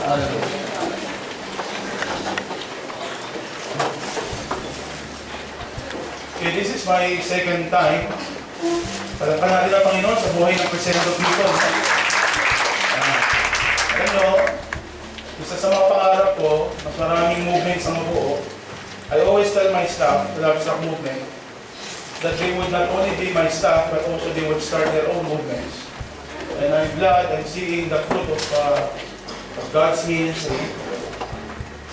Okay, this is my second time. Palagpan natin ang Panginoon sa buhay ng Crescendo people. Alam nyo, isa sa mga pangarap ko, mas maraming movements ang mabuo. I always tell my staff, the Love movement, that they would not only be my staff, but also they would start their own movements. And I'm glad I'm seeing the fruit of God's ministry.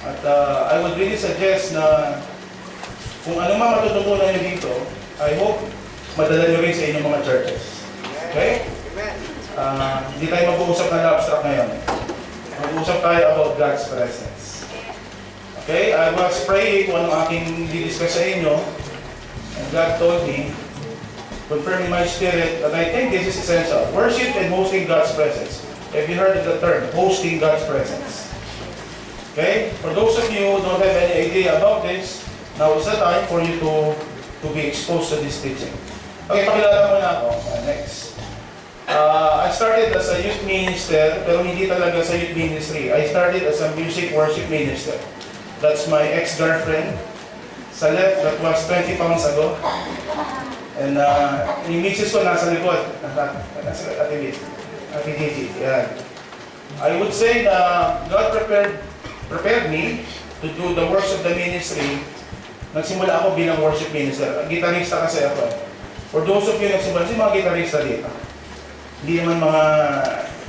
At I would really suggest na kung ano man matututunan nyo dito, I hope madala nyo rin sa inyong mga churches. Okay? Hindi tayo mag-uusap ng abstract ngayon. Mag-uusap tayo about God's presence. Okay? I was praying kung anong aking didiscuss sa inyo, and God told me, confirming my spirit, that I think this is essential. Worship and hosting God's presence. Have you heard of the term, hosting God's presence? Okay? For those of you who don't have any idea about this, now is the time for you to be exposed to this teaching. Okay, pakilala mo na ako. Next. I started as a youth minister, pero hindi talaga sa youth ministry. I started as a music worship minister. That's my ex-girlfriend. Sa left, that was 20 pounds ago. And yung misis ko nasa likod. Ate Gigi. Yan. I would say na God prepared me to do the works of the ministry. Nagsimula ako bilang worship minister. Gitarista kasi ako. For those of you nagsimula, mga gitarista dito. Hindi naman mga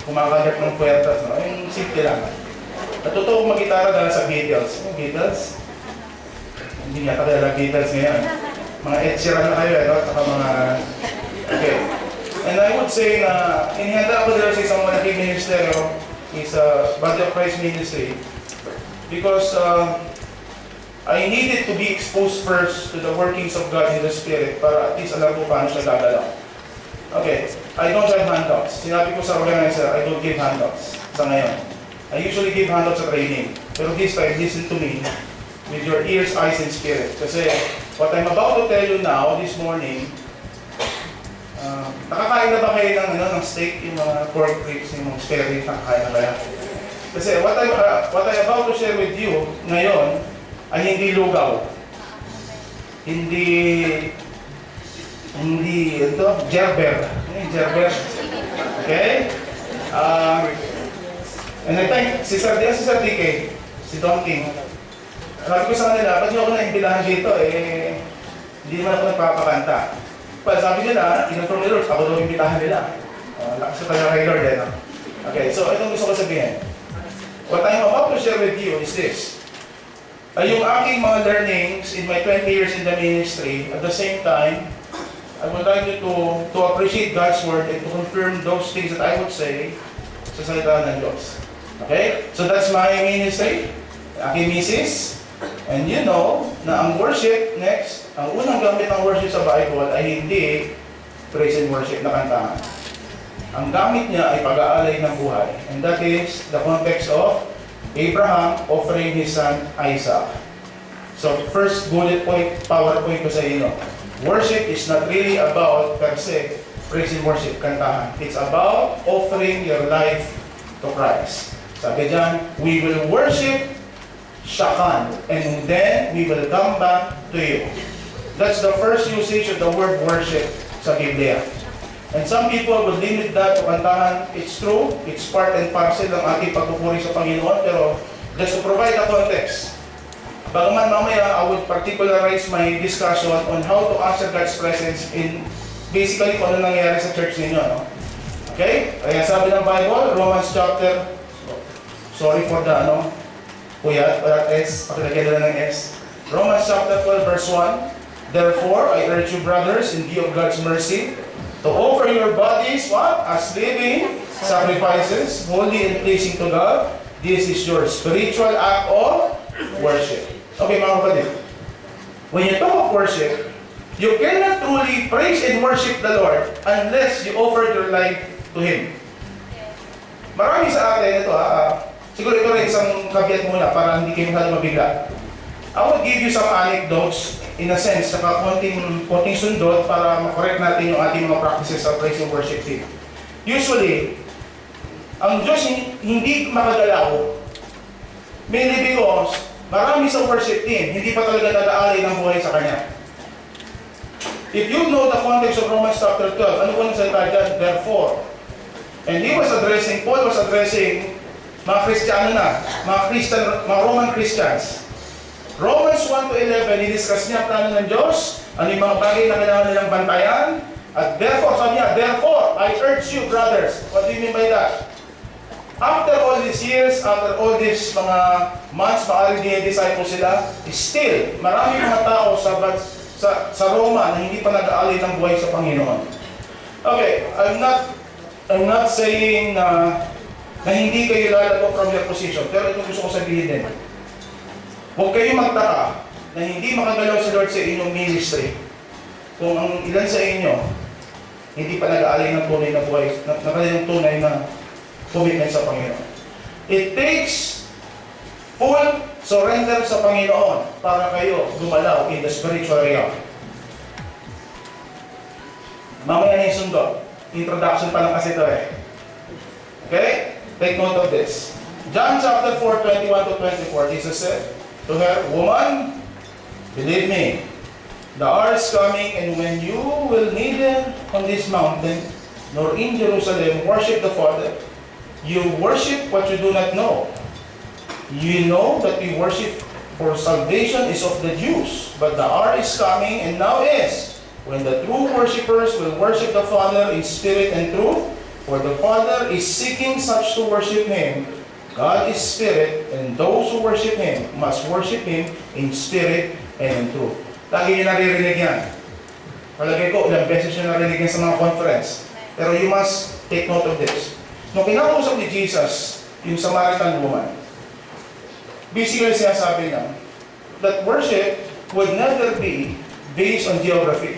kumakagat ng puwertas. No? Yung simple lang. Natuto kong mag-gitara dahil sa Beatles. Yung Beatles? Hindi nga kakilala Beatles ngayon. Mga Ed Sheeran na kayo, no? Saka mga... Okay. And I would say na inihanda ako dito sa isang malaking ministeryo is Body of Christ Ministry because I needed to be exposed first to the workings of God in the Spirit para at least alam ko paano siya gagalaw. Okay, I don't have handouts. Sinabi ko sa organizer, I don't give handouts sa ngayon. I usually give handouts sa training. Pero this time, listen to me with your ears, eyes, and spirit. Kasi what I'm about to tell you now, this morning, nakakain na ba kayo ng steak, yung mga pork ribs, yung mga spare ribs, nakakain na kaya? Kasi what I'm about to share with you ngayon, ay hindi lugaw. Hindi ito, gerber. Gerber. Okay? And I thank si Sir DK, si Don King. Sabi ko sa kanila, ba't nyo ako na-imbilahan dito? Hindi naman ako nagpapakanta. Well, sabi nila, in-inform ni Lord, ako daw imbitahan nila. Lakas na kay Lord, no? Okay, so itong gusto ko sabihin. What I'm about to share with you is this. Yung aking mga learnings in my 20 years in the ministry, at the same time, I would like you to appreciate God's Word and to confirm those things that I would say sa salita ng Diyos. Okay? So that's my ministry, aking misis. And you know na ang worship, next, ang unang gamit ng worship sa Bible ay hindi praise and worship na kantahan. Ang gamit niya ay pag-aalay ng buhay. And that is the context of Abraham offering his son Isaac. So first bullet point, PowerPoint ko sa inyo. Worship is not really about per se praise and worship, kantahan. It's about offering your life to Christ. Sabi dyan, we will worship shakan, and then we will come back to you. That's the first usage of the word worship sa Biblia. And some people would limit that to kantahan. It's true, it's part and parcel ng ating pagpupuri sa Panginoon, pero just to provide a context. Bagaman mamaya, I would particularize my discussion on how to answer God's presence in basically kung ano nangyayari sa church ninyo. No? Okay? Kaya sabi ng Bible, Romans chapter, sorry for the Kuya, S, pakilagyan nila ng S. Romans chapter 12 verse 1, therefore, I urge you brothers, in view of God's mercy, to offer your bodies, what? As living sacrifices, holy and pleasing to God. This is your spiritual act of worship. Okay, mga kapatid. When you talk of worship, you cannot truly praise and worship the Lord unless you offer your life to Him. Marami sa atin, ito siguro ito rin isang kabiat muna para hindi kayo masyado mabigla. I will give you some anecdotes in a sense, saka konting sundot para makorek natin yung ating mga practices sa praise and worship team. Usually, ang Diyos hindi makagalaw Mainly because marami sa worship team, hindi pa talaga nag-aalay ng buhay sa kanya. If you know the context of Romans chapter 12, ano po nagsalita dyan? Therefore. And he was addressing, Paul was addressing mga Kristiyano na, mga Roman Christians. Romans 1 to 11, i-discuss niya ang plano ng Diyos, ano yung mga bagay na kailangan nilang bantayan, at therefore, sabi niya, therefore, I urge you, brothers. What do you mean by that? After all these years, after all these mga months, maaaring disciples sila, still, maraming mga tao sa Roma na hindi pa nag-aalay ng buhay sa Panginoon. Okay, I'm not saying na hindi kayo lalago from your position, pero ito gusto ko sabihin din. Huwag kayo magtaka na hindi makagalaw si Lord sa inyong ministry kung ang ilan sa inyo hindi pa nag-aalay ng tunay na buhay, ng kanilang tunay na commitment sa Panginoon. It takes full surrender sa Panginoon para kayo gumalaw in the spiritual realm. Mamaya na yung sundo. Introduction pa lang kasi ito eh. Okay? Take note of this. John chapter 4, 21 to 24, Jesus said to her, Woman, believe me, the hour is coming, and when you will neither on this mountain nor in Jerusalem worship the Father, you worship what you do not know. You know that we worship for salvation is of the Jews, but the hour is coming, and now is, when the true worshippers will worship the Father in spirit and truth, for the Father is seeking such to worship Him. God is spirit, and those who worship Him must worship Him in spirit and in truth. Lagi niyo naririnig yan. Palagay ko, ilang beses niyo narinig yan sa mga conference. Pero you must take note of this. Nung kinakausap ni Jesus, yung Samaritan woman, basically sinasabi niya that worship would never be based on geography,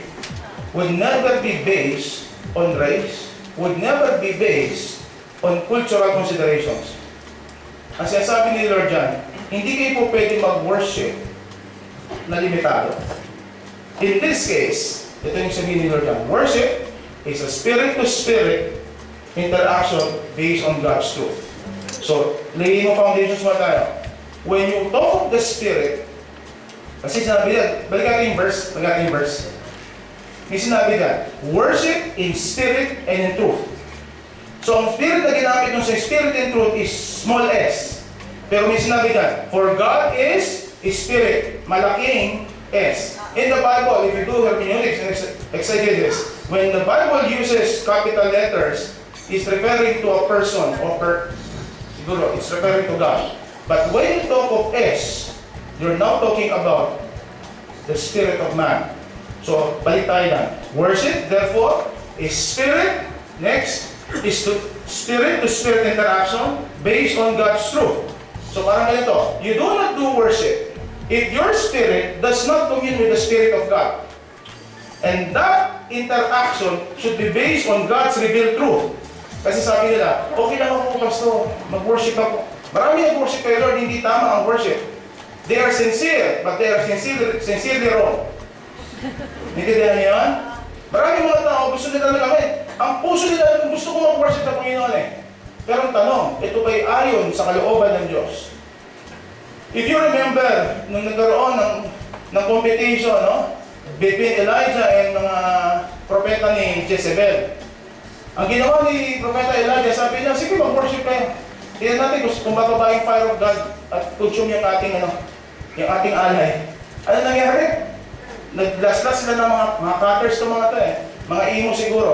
would never be based on race, would never be based on cultural considerations. Ang sinasabi ni Lord dyan, hindi kayo po pwede mag-worship na limitado. In this case, ito yung sabihin ni Lord dyan, worship is a spirit-to-spirit interaction based on God's truth. So, laying mo foundations mo tayo. When you talk of the Spirit, kasi sinabi yan, balikan yung verse. May sinabi yan, worship in spirit and in truth. So, ang spirit na ginamit nung sa spirit and truth is small s. Pero may sinabi yan, for God is spirit, malaking S. In the Bible, if you do hermeneutics and exegesis, when the Bible uses capital letters, it's referring to a person or siguro, it's referring to God. But when you talk of S, you're now talking about the spirit of man. So, balik tayo lang. Worship, therefore, is spirit. Next, is to spirit-to-spirit interaction based on God's truth. So, parang ganito. You do not do worship if your spirit does not commune with the Spirit of God. And that interaction should be based on God's revealed truth. Kasi sabi nila, okay lang ako, Pastor, mag-worship ako. Marami nag-worship kay Lord, hindi tama ang worship. They are sincere, but they are sincerely wrong. Naintindihan niyo yan? Marami mga tao, gusto nila na kami. Ang puso nila, gusto ko mag-worship sa Panginoon eh. Pero ang tanong, ito ba'y ayon sa kalooban ng Diyos? If you remember, nung nagkaroon ng competition, no? Between Elijah and mga propeta ni Jezebel. Ang ginawa ni Propeta Elijah, sabi niya, sige mag-worship kayo. Tignan natin kung bababa yung fire of God at consume yung ating alay. Ano nangyari? Naglaslas sila ng mga cutters to mga to eh. Mga imo siguro.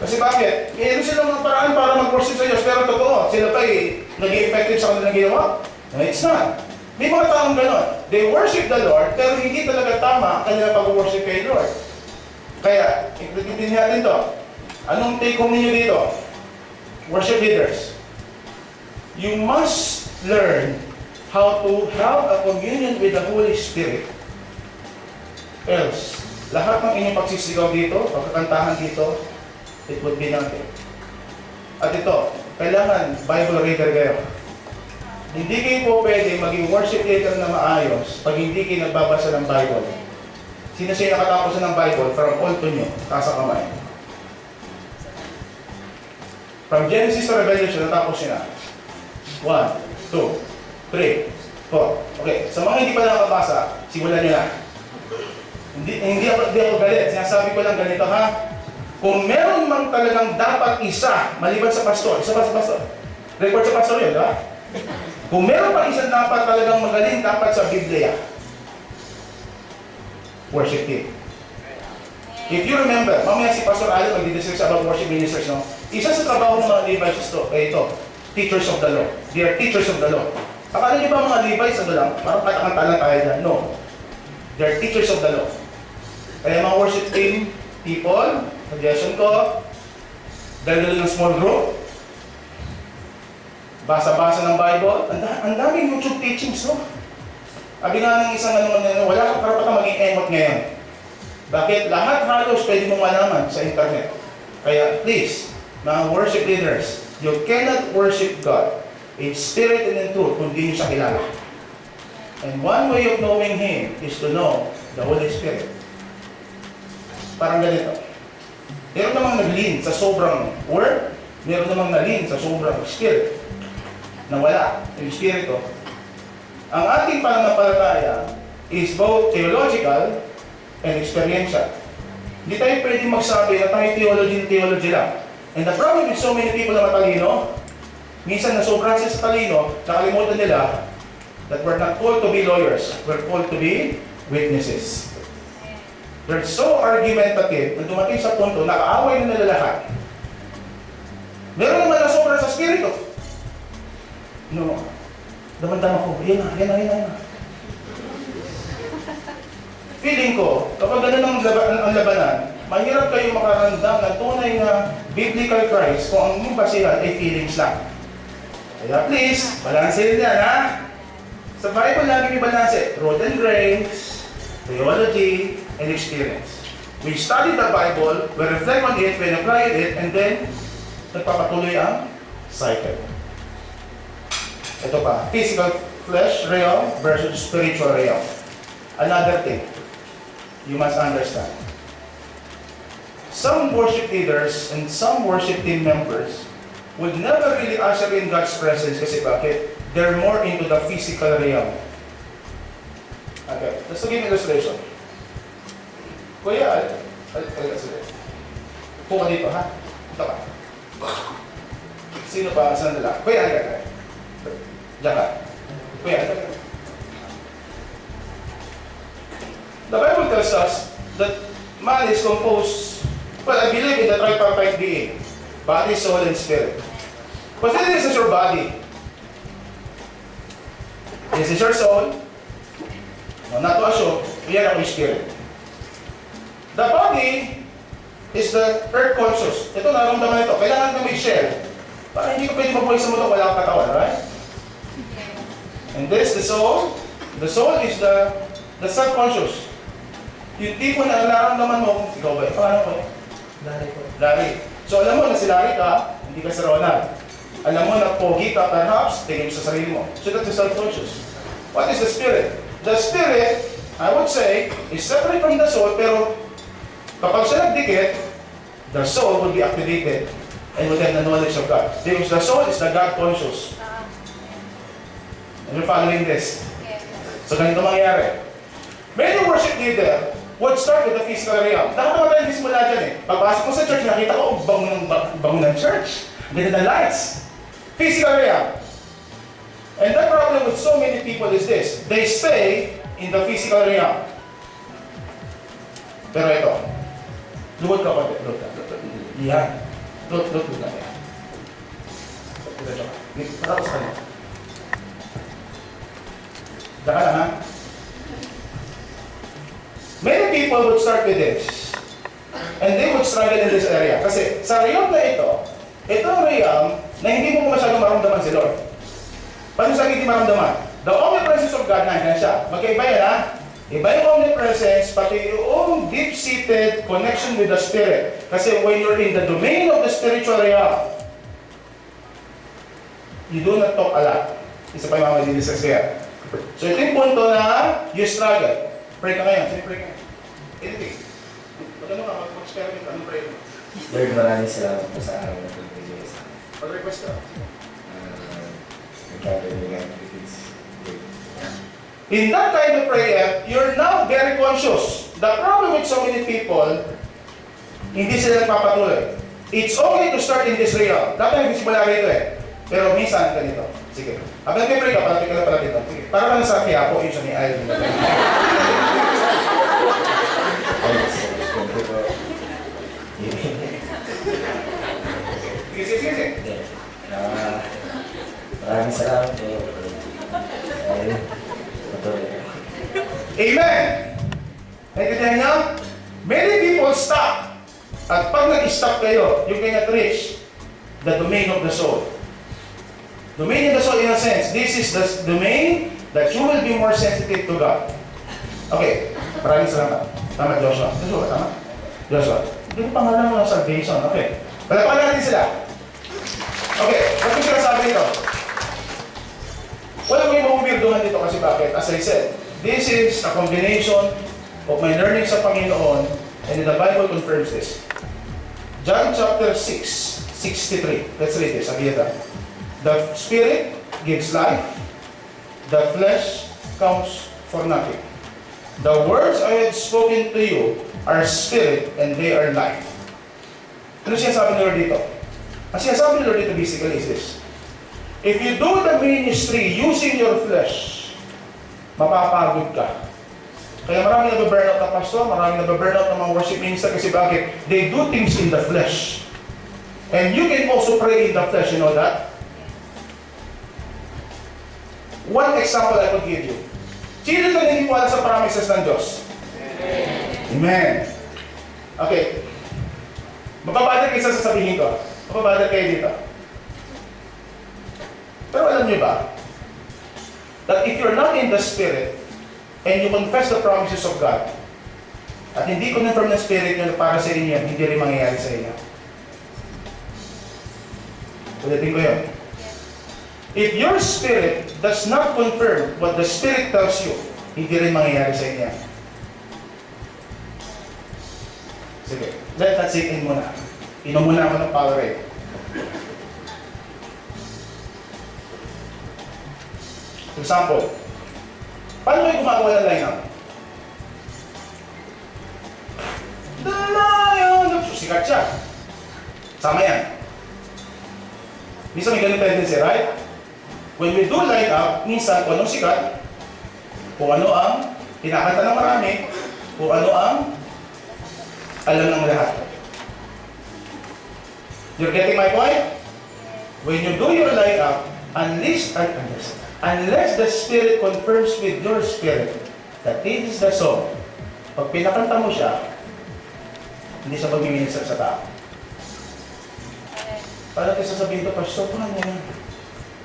Kasi bakit? Mayroon sila mga paraan para mag-worship sa Diyos. Pero totoo, sila pa naging effective sa kanilang ginawa? No, it's not. May mga taong ganon. They worship the Lord, pero hindi talaga tama ang kanilang pag-worship kay Lord. Kaya, ipitin natin to. Anong take home ninyo dito? Worship leaders. You must learn how to have a communion with the Holy Spirit. Else, lahat ng inyong pagsisigaw dito, pagkakantahan dito, it would be nothing. At ito, kailangan Bible reader kayo. Hindi kayo po pwede maging worship leader na maayos pag hindi kayo nagbabasa ng Bible. Sino siya nakatapos ng Bible from old to new, taas sa kamay? From Genesis to Revelation, natapos siya na. 1, 2, 3, 4. Okay, sa mga hindi pa nakabasa, simulan nyo na. Hindi ako galit. Sinasabi ko lang ganito ha. Kung meron mang talagang dapat isa, maliban sa pastor, isa pa sa pastor. Record sa pastor yun, ha? Kung meron pa isang dapat talagang magaling dapat sa Biblia, worship team. If you remember, mamaya si Pastor Alan mag-discuss about worship ministers, no? Isa sa trabaho ng mga Levites ito, teachers of the law. They are teachers of the law. Akala niyo ba mga Levites, ano lang? Parang katakanta lang tayo dyan. No. They are teachers of the law. Kaya mga worship team, people, suggestion ko, dahil ng small group, basa-basa ng Bible, ang daming YouTube teachings, no? Sabi nga ng isang wala kang karapatang maging emot ngayon. Bakit? Lahat halos pwede mong malaman sa internet. Kaya please, mga worship leaders, you cannot worship God in spirit and in truth kung di nyo siya kilala. And one way of knowing Him is to know the Holy Spirit. Parang ganito. Meron namang nag-lean sa sobrang word, meron namang nag-lean sa sobrang spirit. Nawala yung spirito. Ang ating pananampalataya is both theological and experiential. Hindi tayo pwedeng magsabi na tayo theology lang. And the problem with so many people na matalino, minsan na sobrang sa talino, nakalimutan nila that we're not called to be lawyers, we're called to be witnesses. They're so argumentative na dumating sa punto, nakaaway na nila lahat. Meron naman na sobrang sa spirito. No, damang-dama ko, yan na. Feeling ko, kapag ganun ang labanan, mahirap kayo makaramdam ng tunay na biblical Christ kung ang inyong basihan ay feelings lang. Kaya please, balansin yan ha. Sa Bible lagi may balanse, root and grace, theology, and experience. We study the Bible, we reflect on it, we apply it, and then nagpapatuloy ang cycle. Ito pa, physical flesh realm versus spiritual realm. Another thing you must understand. Some worship leaders and some worship team members would never really usher in God's presence kasi bakit? They're more into the physical realm. Okay, let's give an illustration. Kuya, puka dito ha? Ito ka. Sino pa? Saan nila? Kuya, halika. Diyan ka. Kuya, halika. The Bible tells us that man is composed, well, I believe in the tripartite being, body, soul, and spirit. But this is your body. This is your soul. No, not to assume, yan ang spirit. The body is the earth conscious. Ito, naramdaman ito. Kailangan ka may shell. Para hindi ka pwede mabuhay sa mundo, wala kang katawan, right? And this, the soul. The soul is the subconscious. Yung tipo na nararamdaman mo, ikaw ba? Paano ko? Larry. So alam mo na si Larry ka, hindi ka si Ronald. Alam mo na pogi ka, perhaps, tingin mo sa sarili mo. So that's the self-conscious. What is the spirit? The spirit, I would say, is separate from the soul, pero kapag siya nagdikit, the soul will be activated and will have the knowledge of God. Because the soul is the God-conscious. And you're following this? So ganito mangyayari. Many worship leader would start with the physical realm. Lahat naman tayo simula dyan eh. Pagpasok ko sa church, nakita ko, bango ng church. Ganda ng lights. Physical realm. And the problem with so many people is this. They stay in the physical realm. Pero ito. Luwag ka konti. Yan. Luwag ka. Para ko sa kanya. Daka lang ha. Many people would start with this. And they would struggle in this area. Kasi sa realm na ito ang realm na hindi mo masyadong maramdaman si Lord. Paano sa hindi maramdaman? The omnipresence of God, nandiyan siya. Magkaiba yan ha? Iba yung omnipresence, pati yung deep-seated connection with the Spirit. Kasi when you're in the domain of the spiritual realm, you do not talk a lot. Isa pa yung mga mag-discuss kaya. So ito yung punto na you struggle. Pray ka ngayon. Sige, pray ka ngayon. Anything. Magano ka, mag-experiment. Anong pray mo? Lord, maraming salamat po sa araw na pagbigay sa akin. Mag-request ka. Nagkakaroon ng activities. In that kind of prayer, you're now very conscious. The problem with so many people, hindi sila nagpapatuloy. It's okay to start in this realm. Dapat nagsimula rito eh. Pero minsan, ganito. Sige. Habang nag-pray ka, palapit ka na palapit. Sige. Para ka na sa Quiapo, yun sa may ayaw nila. Sige, sige, sige. Maraming salamat po. Ayun. Patuloy. Amen! Naintindihan niyo? Many people stop. At pag nag-stop kayo, you cannot reach the domain of the soul. Domain of the soul in a sense, this is the domain that you will be more sensitive to God. Okay, maraming salamat. Tama, Joshua. Joshua, tama? Joshua. Hindi ko pangalan mo ng salvation. Okay. Palapakan natin sila. Okay, ba't ko sinasabi nito? Wala ko yung mabubirduhan dito kasi bakit? As I said, this is a combination of my learning sa Panginoon and the Bible confirms this. John chapter 6, 63. Let's read this. Sabi ito. The Spirit gives life. The flesh counts for nothing. The words I have spoken to you are spirit and they are life. Ano siya sabi ni Lord dito? Ang sinasabi ni Lord dito basically is this. If you do the ministry using your flesh, mapapagod ka. Kaya marami nababurnout na pastor, marami nababurnout na mga worship minister kasi bakit? They do things in the flesh. And you can also pray in the flesh, you know that? One example I will give you. Sino na naniniwala sa promises ng Diyos? Amen. Okay. Mapabadal kayo sa sasabihin ko. Mapabadal kayo dito. Pero alam niyo ba, that if you're not in the Spirit, and you confess the promises of God, at hindi confirm ng Spirit nyo na para sa inyo, hindi rin mangyayari sa inyo. Ulitin ko yun. If your spirit does not confirm what the Spirit tells you, hindi rin mangyayari sa inyo. Sige, let that sink in muna. Inom muna ako ng Powerade. For example, paano kayo gumagawa ng line-up? Dalayan! Sikat siya. Sama yan. Minsan may ganun tendency, right? When we do line-up, minsan kung anong sikat, kung ano ang kinakanta ng marami, kung ano ang alam ng lahat. You're getting my point? When you do your line-up, unless the Spirit confirms with your spirit that this is the song, pag pinakanta mo siya, hindi siya magmiminisip sa tao. Paano kayo sasabihin ito, Pastor, paano yan?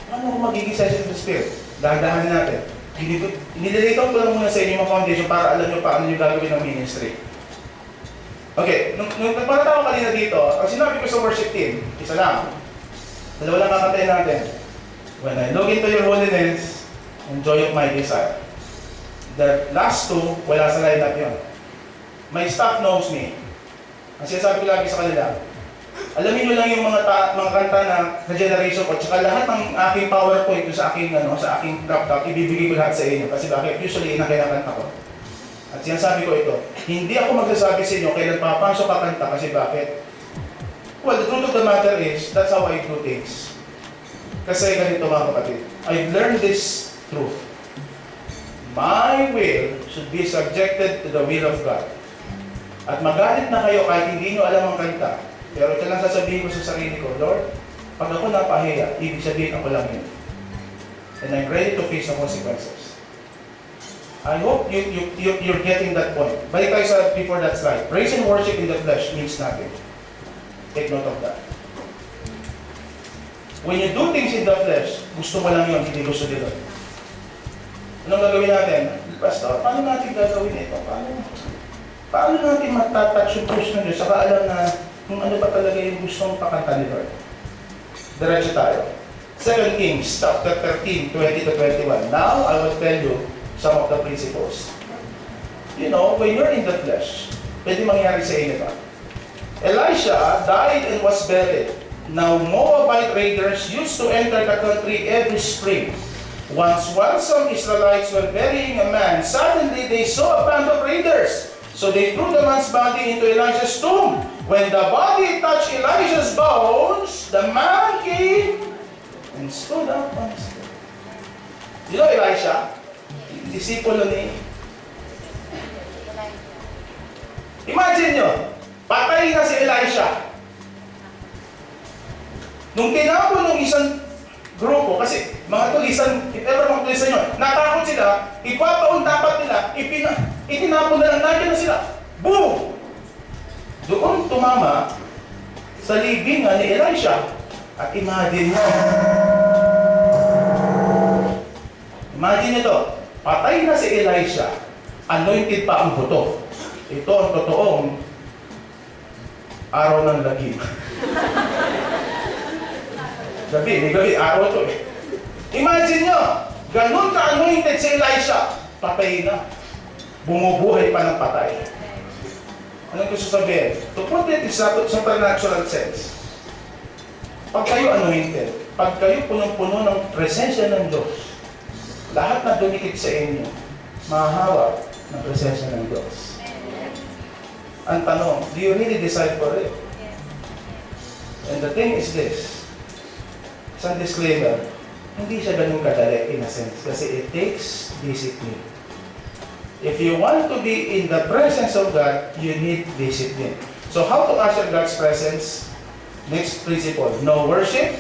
Paano kung magiging sensitive to Spirit? Dahan-dahan natin. Inililate out ko lang muna sa inyo yung foundation para alam nyo paano nyo gagawin ng ministry. Okay, nung nagpanatawa kanina dito, ang sinabi ko sa worship team, isa lang. Dalawa lang kakatayin natin. When I look into your holiness, and joy of my desire. The last two, wala sa line-up yun. My staff knows me. Ang sinasabi ko lagi sa kanila, alamin nyo lang yung mga kanta na generation ko, tsaka lahat ng aking PowerPoint sa aking laptop, ibibigay ko lahat sa inyo. Kasi bakit? Usually, kinakanta ko. At sinasabi ko ito, hindi ako magsasabi sa inyo kailan papasok ka kanta kasi bakit? Well, the truth of the matter is, that's how I do things. Kasi ganito mga kapatid, I've learned this truth. My will should be subjected to the will of God. At magalit na kayo kahit hindi nyo alam ang kanta. Pero ito lang sasabihin ko sa sarili ko, Lord, pag ako napahiya, ibig sabihin ako lang yun. And I'm ready to face the consequences. I hope you're getting that point. Balik tayo sa before that slide. Praise and worship in the flesh means nothing. Take note of that. When you do things in the flesh, gusto mo lang yun, hindi gusto dito. Anong gagawin natin? Pastor, paano natin gagawin ito? Paano natin matatouch yung puso ng Diyos? Saka alam na kung ano ba talaga yung gustong pakanta ni Lord. Diretso tayo. 2 Kings, chapter 13, 20 to 21. Now, I will tell you some of the principles. You know, when you're in the flesh, pwede mangyari sa inyo ba? Elisha died and was buried. Now, Moabite raiders used to enter the country every spring Once while some Israelites were burying a man, suddenly they saw a band of raiders. So they threw the man's body into Elijah's tomb. When the body touched Elijah's bones, the man came and stood up on his feet. You know Elisha? Disipulo ni... Imagine nyo, patay na si Elisha. Nung tinapon ng isang grupo, kasi mga tulisan, if ever mga tulisan nyo, natakot sila, ipapaon dapat nila, itinapon na lang, nandiyan na sila. Boom! Doon tumama sa libingan ni Elisha. At imagine nyo to, patay na si Elisha, anointed pa ang buto. Ito ang totoong araw ng lagim. Gabi, araw to eh. Imagine nyo, ganun ka-anointed si Elisha, patay na. Bumubuhay pa ng patay. Anong gusto sabihin? To put it in supernatural sense, pag kayo anointed, pag kayo punong-puno ng presensya ng Diyos, lahat na dumikit sa inyo, mahahawak ng presensya ng Diyos. Ang tanong, do you really decide for it? And the thing is this, isang disclaimer, hindi siya ganun kadali in a sense kasi it takes discipline. If you want to be in the presence of God, you need discipline. So how to usher God's presence? Next principle, no worship,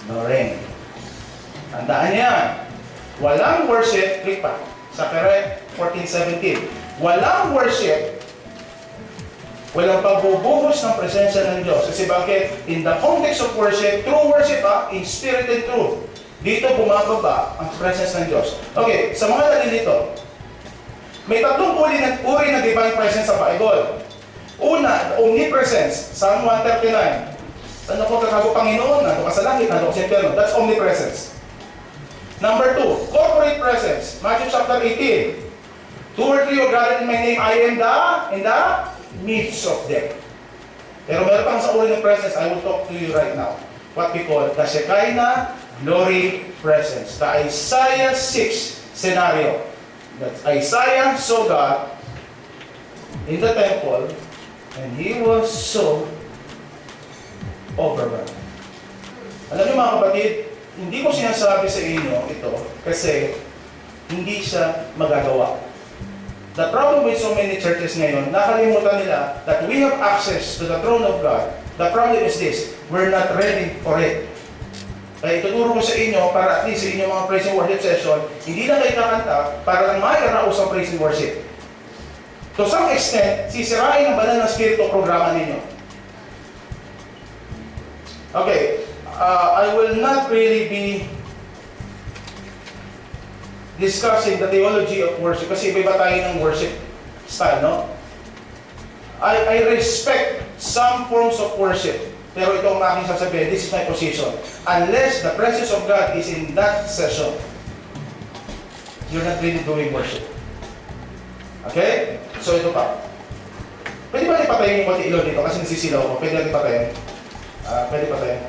no rain. Tandaan yan. Walang worship, click pa. Sa Pere 14:17. Walang worship, walang pagbubuhos ng presensya ng Diyos. Kasi bakit? In the context of worship, true worship in spirit and truth. Dito bumababa ang presence ng Diyos. Okay, sa mga nalilito, may tatlong uri ng divine presence sa Bible. Una, omnipresence, Psalm 139. Ano ko kakago Panginoon, nando ka sa langit, nando ka sa impyerno. That's omnipresence. Number 2, corporate presence, Matthew chapter 18. 2 or 3 are gathered in my name, I am in the midst of them. Pero meron pang sa uri ng presence, I will talk to you right now. What we call the Shekinah glory presence. The Isaiah 6 scenario. That Isaiah saw God in the temple and he was so overwhelmed. Alam niyo mga kapatid, hindi ko sinasabi sa inyo ito kasi hindi siya magagawa. The problem with so many churches ngayon, nakalimutan nila that we have access to the throne of God. The problem is this, we're not ready for it. Kaya ituturo ko sa inyo para at least sa inyong mga praise and worship session, hindi na kayo kakanta para lang makakaraos ang praise and worship. To some extent, sisirain ang banal na spirito programa ninyo. Okay, I will not really be discussing the theology of worship kasi iba tayo ng worship style, no? I respect some forms of worship. Pero ito ang aking sasabihin, this is my position. Unless the presence of God is in that session, you're not really doing worship. Okay? So ito pa. Pwede ba ipatayin yung konti ilaw dito? Kasi nasisilaw ko. Pwede natin ipatayin? Pwede patayin.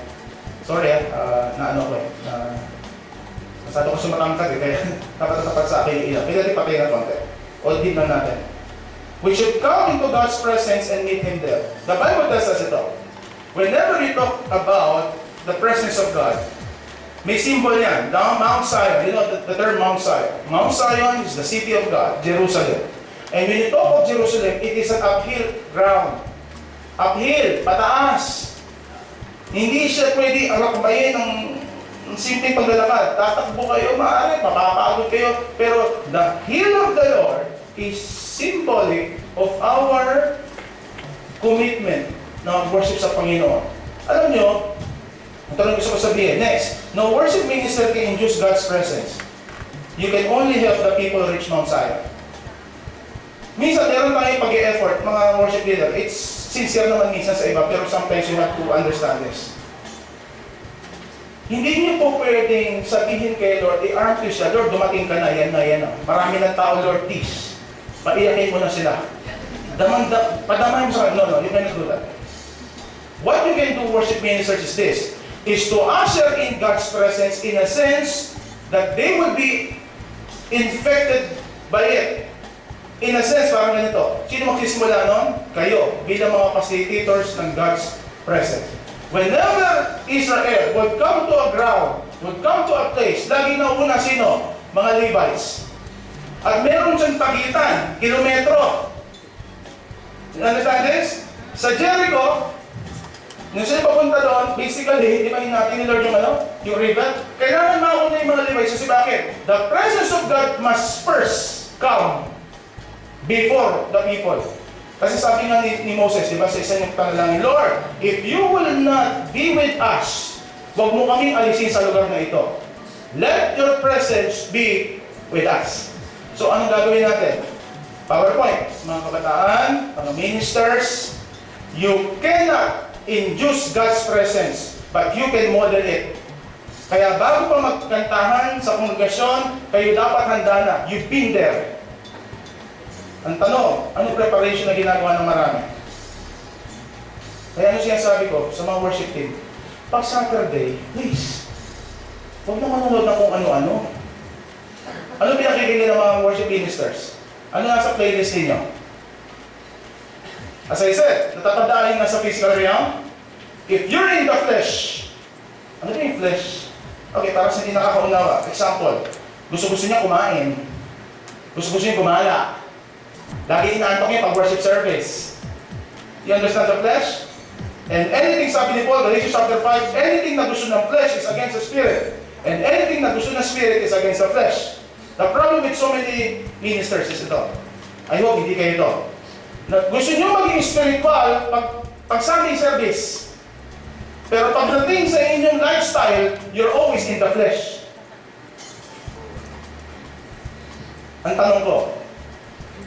Sorry naano ko eh. Masyado ko sumatangkad eh. Kaya tapat sa akin yung ilaw. Pwede natin ipatayin na konti. O din lang natin. We should come into God's presence and meet Him there. The Bible tells us ito. Whenever you talk about the presence of God, may symbol yan. Down Mount Zion, you know the term Mount Zion. Mount Zion is the city of God, Jerusalem. And when you talk of Jerusalem, it is an uphill ground. Uphill, pataas. Hindi siya pwede alakbayin ng simpleng paglalakad. Tatakbo kayo, maaari, mapapagod kayo. Pero the hill of the Lord is symbolic of our commitment na worship sa Panginoon. Alam nyo, ito lang gusto ko sabihin. Next, no worship minister can induce God's presence. You can only help the people reach Mount Zion. Minsan, meron tayong pag-e-effort, mga worship leader. It's sincere naman minsan sa iba, pero sometimes you have to understand this. Hindi niyo po pwedeng sabihin kay Lord, i-arm ko siya, Lord, dumating ka na, yan na, yan na. Marami ng tao, Lord, please. Paiyakin mo na sila. Padamahin mo sa no, you cannot do that. What you can do, worship ministers, is this, is to usher in God's presence in a sense that they will be infected by it. In a sense, parang ganito. Sino magsisimula nun? Kayo, bilang mga facilitators ng God's presence. Whenever Israel would come to a ground, would come to a place, lagi na una sino? Mga Levites. At meron siyang pagitan, kilometro. You understand this? Sa Jericho, nung sila papunta doon, basically, di ba natin ni Lord yung river? Kailangan mauna yung mga Levites. Kasi bakit? The presence of God must first come before the people. Kasi sabi nga ni Moses, di ba, sa isa niyang panalangin, Lord, if you will not be with us, huwag mo kaming alisin sa lugar na ito. Let your presence be with us. So, anong gagawin natin? PowerPoint. Mga kabataan, mga ministers, you cannot induce God's presence, but you can model it. Kaya bago pa magkantahan sa kongregasyon, kayo dapat handa na. You've been there. Ang tanong, anong preparation na ginagawa ng marami? Kaya ano sinasabi ko sa mga worship team, pag Saturday, please, huwag na manonood na kung ano-ano. Ano pinakikinggan ng mga worship ministers? Ano nasa playlist ninyo? As I said, natatandaan yung nasa physical realm. If you're in the flesh, ano ba yung flesh? Okay, para sa hindi nakakaunawa. Example, gusto-gusto niya kumain. Gusto-gusto niya gumala. Lagi inaantok niya pag worship service. You understand the flesh? And anything, sabi ni Paul, Galatians chapter 5, anything na gusto ng flesh is against the spirit. And anything na gusto ng spirit is against the flesh. The problem with so many ministers is ito. I hope hindi kayo ito. Gusto nyo maging spiritual pag Sunday service. Pero pagdating sa inyong lifestyle, you're always in the flesh. Ang tanong ko,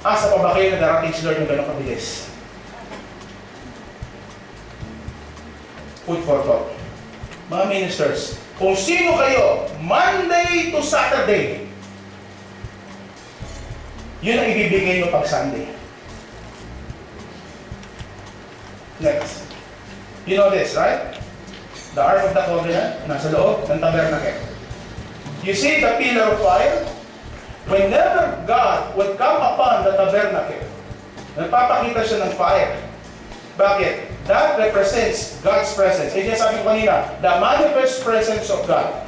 asa pa ba kayo na darating si Lord ng ganong kabilis? Food for thought. Mga ministers, kung sino kayo, Monday to Saturday, yun ang ibibigay nyo pag Sunday. Next. You know this, right? The Ark of the Covenant, nasa loob ng tabernacle. You see the pillar of fire? Whenever God would come upon the tabernacle, nagpapakita siya ng fire. Bakit? That represents God's presence. Eh, sabi ko kanina, the manifest presence of God.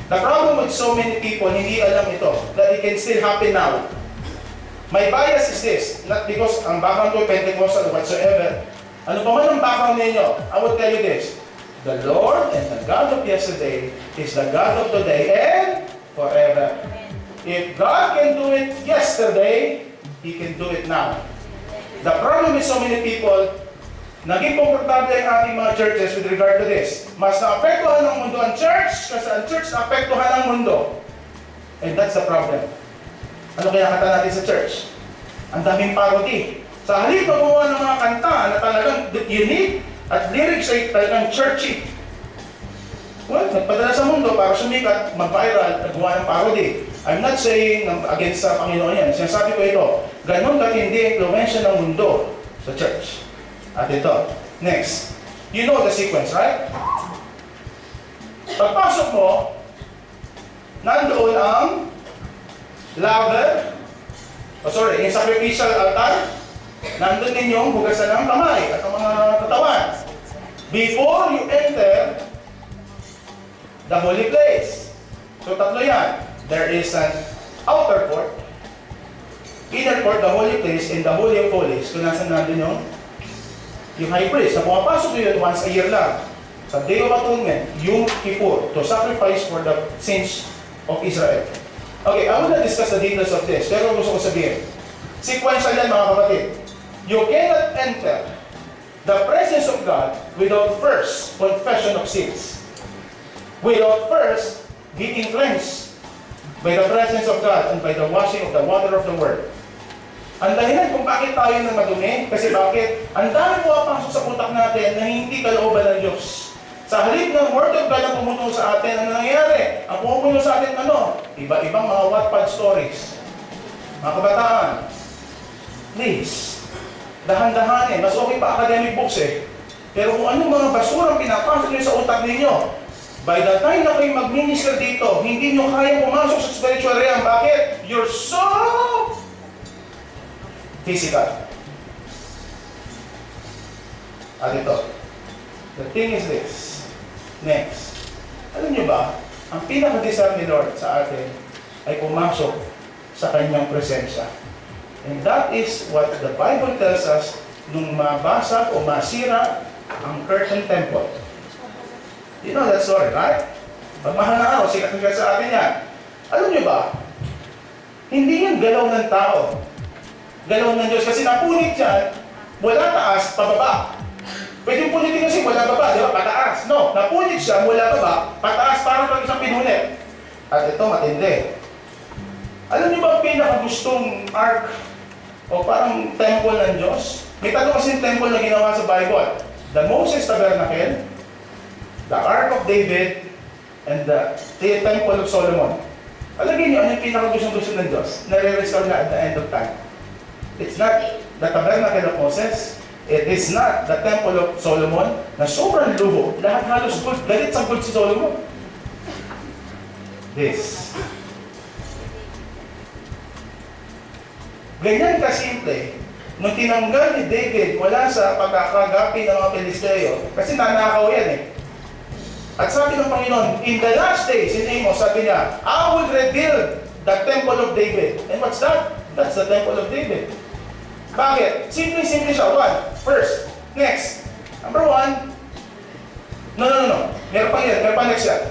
The problem with so many people, hindi alam ito, that it can still happen now. My bias is this, not because ang background ko Pentecostal or whatsoever. Ano pa man ang background ninyo, I will tell you this, the Lord and the God of yesterday is the God of today and forever. If God can do it yesterday, He can do it now. The problem with so many people, naging komportable ang ating mga churches with regard to this. Mas naapektuhan ng mundo ang church kasi ang church naapektuhan ng mundo. And that's the problem. Ano kaya kanta natin sa church? Ang daming parody. Sa halip na gumawa ng mga kanta na talagang unique at lyrics ay talagang churchy. Well, nagpadala sa mundo para sumikat, mag-viral, nagawa ng parody. I'm not saying against sa Panginoon yan. Sinasabi ko ito, ganun katindi influensya ng mundo sa church. At ito, next. You know the sequence, right? Pagpasok mo, nandoon ang laver, yung sacrificial altar, nandun din yung hugasan ng kamay at ang mga katawan. Before you enter the holy place. So tatlo yan. There is an outer court, inner court, the holy place, and the holy of holies. Kung nasan nandun yung high priest. Na pumapasok yun once a year lang. Sa Day of Atonement, yung Kippur, to sacrifice for the sins of Israel. Okay, I will not discuss the details of this. Pero gusto ko sabihin, sequential yan mga kapatid. You cannot enter the presence of God without first confession of sins. Without first being cleansed by the presence of God and by the washing of the water of the Word. Ang dahilan kung bakit tayo nang madumi, kasi bakit? Ang dami pumapasok sa utak natin na hindi kalooban ng Diyos. Sa halip ng Word of God ang pumutuo sa atin, ano nangyayari? Ang pumupuno sa atin, iba-ibang mga Wattpad stories. Mga kabataan, please, dahan-dahanin. Mas okay pa academic books eh. Pero kung anong mga basurang pinapasok nyo sa utak ninyo, By the time na kayo mag-minister dito, hindi nyo kaya pumasok sa spiritual realm. Bakit? You're so physical. At ito, the thing is this. Next. Alam nyo ba, ang pinaka-desire ni Lord sa atin ay pumasok sa kanyang presensya. And that is what the Bible tells us nung mabasag o masira ang curtain temple. You know that story, right? Magmahal na araw, sikat sa atin yan. Alam nyo ba, hindi yan galaw ng tao. Galaw ng Diyos. Kasi napunit yan, wala taas, pababa. Pwede punitin kasi wala baba, di ba? Pataas. No, napunit siya, wala baba, pataas, parang pag isang pinunit. At ito, matindi. Alam niyo ba ang pinakagustong ark o parang temple ng Diyos? May tatlo kasing temple na ginawa sa Bible. The Moses Tabernacle, the Ark of David, and the Temple of Solomon. Alagyan niyo, ano yung pinakagustong ng Diyos? Nare-restore na at the end of time. It's not the Tabernacle of Moses. It is not the Temple of Solomon na sobrang luho. Lahat halos gold. Galit sa gold si Solomon. This. Ganyan kasimple, nung tinanggal ni David mula sa pagkakagapi ng mga Pilisteo, kasi nanakaw yan eh. At sabi ng Panginoon, in the last days, in Amos, sabi niya, I will rebuild the Temple of David. And what's that? That's the Temple of David. Bakit? Simple siya. One, first. Next. Number one. No. Meron pang next yan.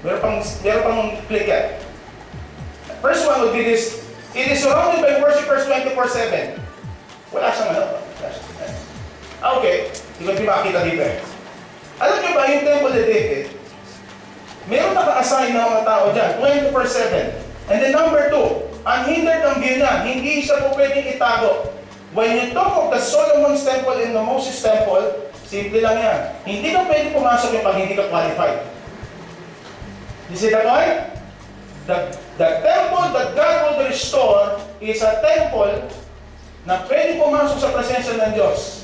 Meron pang click yan. First one would be this. It is surrounded by worshippers 24/7. Wala siyang ano. Okay. Hindi ko makita dito eh. Alam niyo ba yung Temple of David? Meron naka-assign na mga tao dyan. 24/7. And then number two, unhindered ang view niya. Hindi siya po pwedeng itago. When you talk of the Solomon's Temple and the Moses Temple, simple lang yan. Hindi ka pwede pumasok yung pag hindi ka qualified. You see the point? The temple that God will restore is a temple na pwede pumasok sa presensya ng Diyos.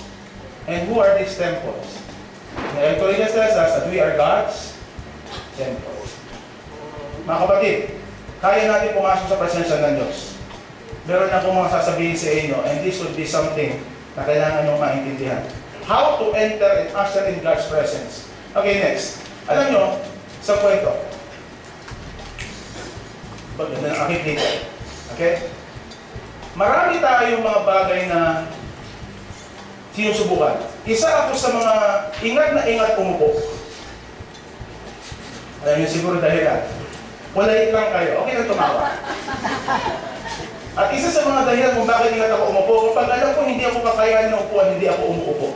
And who are these temples? The Corinthians tells us that we are God's temple. Mga kapatid, kaya natin pumasok sa presensya ng Diyos. Meron na akong mga sasabihin sa inyo, and this would be something na kailangan nyo maintindihan. How to enter and usher in God's presence. Okay, next. Alam nyo, sa kwento. Paganda ng akit dito. Okay? Marami tayong mga bagay na sinusubukan. Isa ako sa mga ingat na ingat umupo. Alam nyo siguro dahilan. Walay lang kayo. Okay lang tumawa. At isa sa mga dahilan kung bakit ingat ako umupo, kapag alam ko hindi ako kakayanin ng upuan, hindi ako umuupo.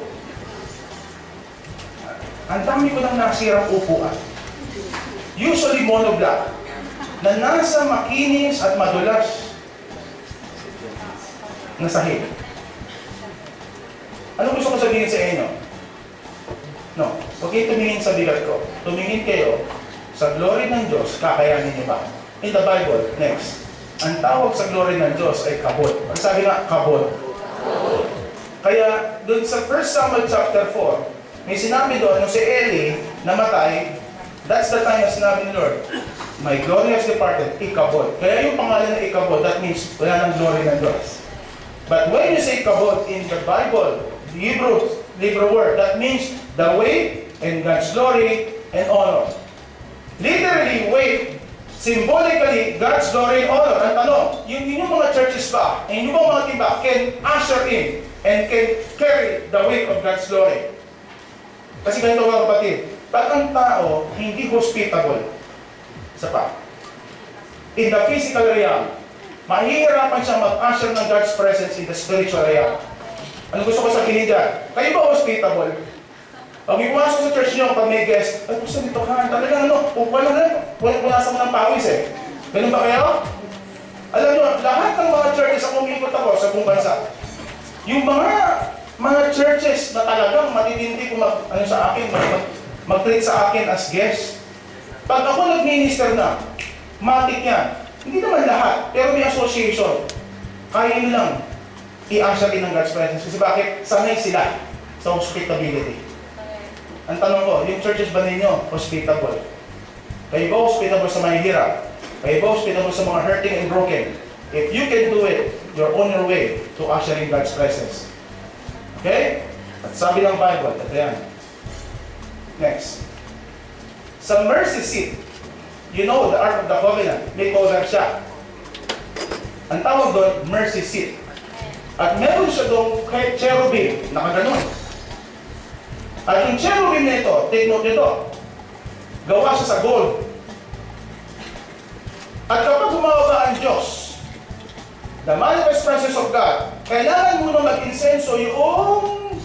Ang dami ko nang nasirang upuan. Usually monoblock. Na nasa makinis at madulas na sahig. Ano gusto ko sabihin sa inyo? No. Huwag kayo tumingin sa bigat ko. Tumingin kayo sa glory ng Diyos, kakayanin niyo ba? In the Bible, next. Ang tawag sa glory ng Diyos ay kabod. Ang sabi nga, kabod. Kaya, doon sa 1 Samuel chapter 4, may sinabi doon, nung si Eli namatay, that's the time na sinabi ni Lord, my glory has departed, ikabod. Kaya yung pangalan na ikabod, that means wala ng glory ng Diyos. But when you say kabod in the Bible, the Hebrew word, that means the weight and God's glory and honor. Literally, weight, symbolically, God's glory and honor. Ang tanong, yung inyong mga churches ba, yung inyong mga timba, can usher in and can carry the weight of God's glory. Kasi ganito mga kapatid, pag ang tao hindi hospitable, isa pa, in the physical realm, mahihirapan siyang mag-usher ng God's presence in the spiritual realm. Ano gusto ko sabihin dyan? Kayo ba hospitable? Pag ipumasok sa church nyo, pag may guest, ay gusto nito ka, talagang ano, wala na, punasan mo ng pawis eh. Ganun ba kayo? Alam nyo, lahat ng mga churches ang umikot ako sa buong bansa. Yung mga churches na talagang matitindi kung mag-treat sa akin as guest. Pag ako nag-minister na, matik yan. Hindi naman lahat, pero may association. Kaya nyo lang i-usher in ng God's presence. Kasi bakit? Sanay sila sa hospitality. Ang tanong ko, yung churches ba ninyo hospitable? Kayo ba hospitable sa mga hirap? Kayo ba hospitable sa mga hurting and broken? If you can do it, you're on your way to ushering God's presence. Okay? At sabi ng Bible, ito yan. Next. Sa mercy seat, you know the Ark of the Covenant, may cover siya. Ang tawag doon, mercy seat. At meron siya doon cherubim, nakaganon. At yung cherubim na ito, take note nito, gawa siya sa gold. At kapag humawaba ang Diyos, the manifest presence of God, kailangan mo na mag-insenso yung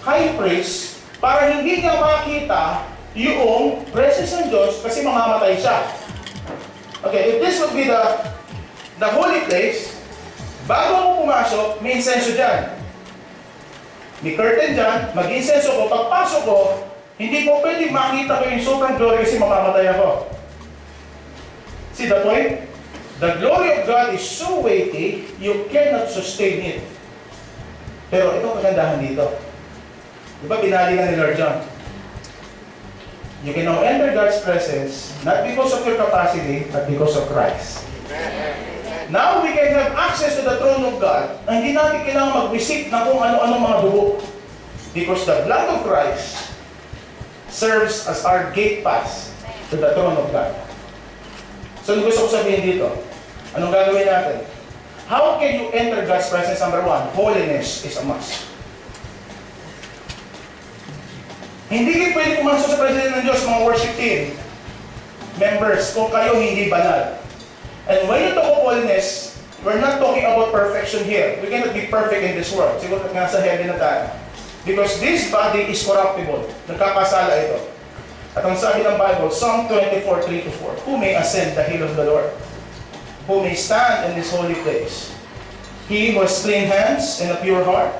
high priest para hindi niya makita yung presence ng Diyos kasi mamamatay siya. Okay, if this would be the holy place, bago ako pumasok, may insenso dyan. May curtain dyan, mag-insenso ko, pagpasok ko, hindi ko pwedeng makita ko yung sobrang glory kasi mamamatay ako. See the point? The glory of God is so weighty, you cannot sustain it. Pero ito ang kagandahan dito. Di ba binali na ni Lord John? You can now enter God's presence, not because of your capacity, but because of Christ. Now we can have access to the throne of God na hindi natin kailangan mag-visit na kung ano-ano mga dugo. Because the blood of Christ serves as our gate pass to the throne of God. So, ano gusto ko sabihin dito? Anong gagawin natin? How can you enter God's presence? Number one, holiness is a must. Hindi kayo pwede pumasok sa presence ng Diyos, mga worship team, members, kung kayo hindi banal. And when you talk of holiness, we're not talking about perfection here. We cannot be perfect in this world. Siguro nasa heaven na tayo. Because this body is corruptible. Nagkakasala ito. At ang sabi ng Bible, Psalm 24:3-4, who may ascend the hill of the Lord? Who may stand in this holy place? He who has clean hands and a pure heart,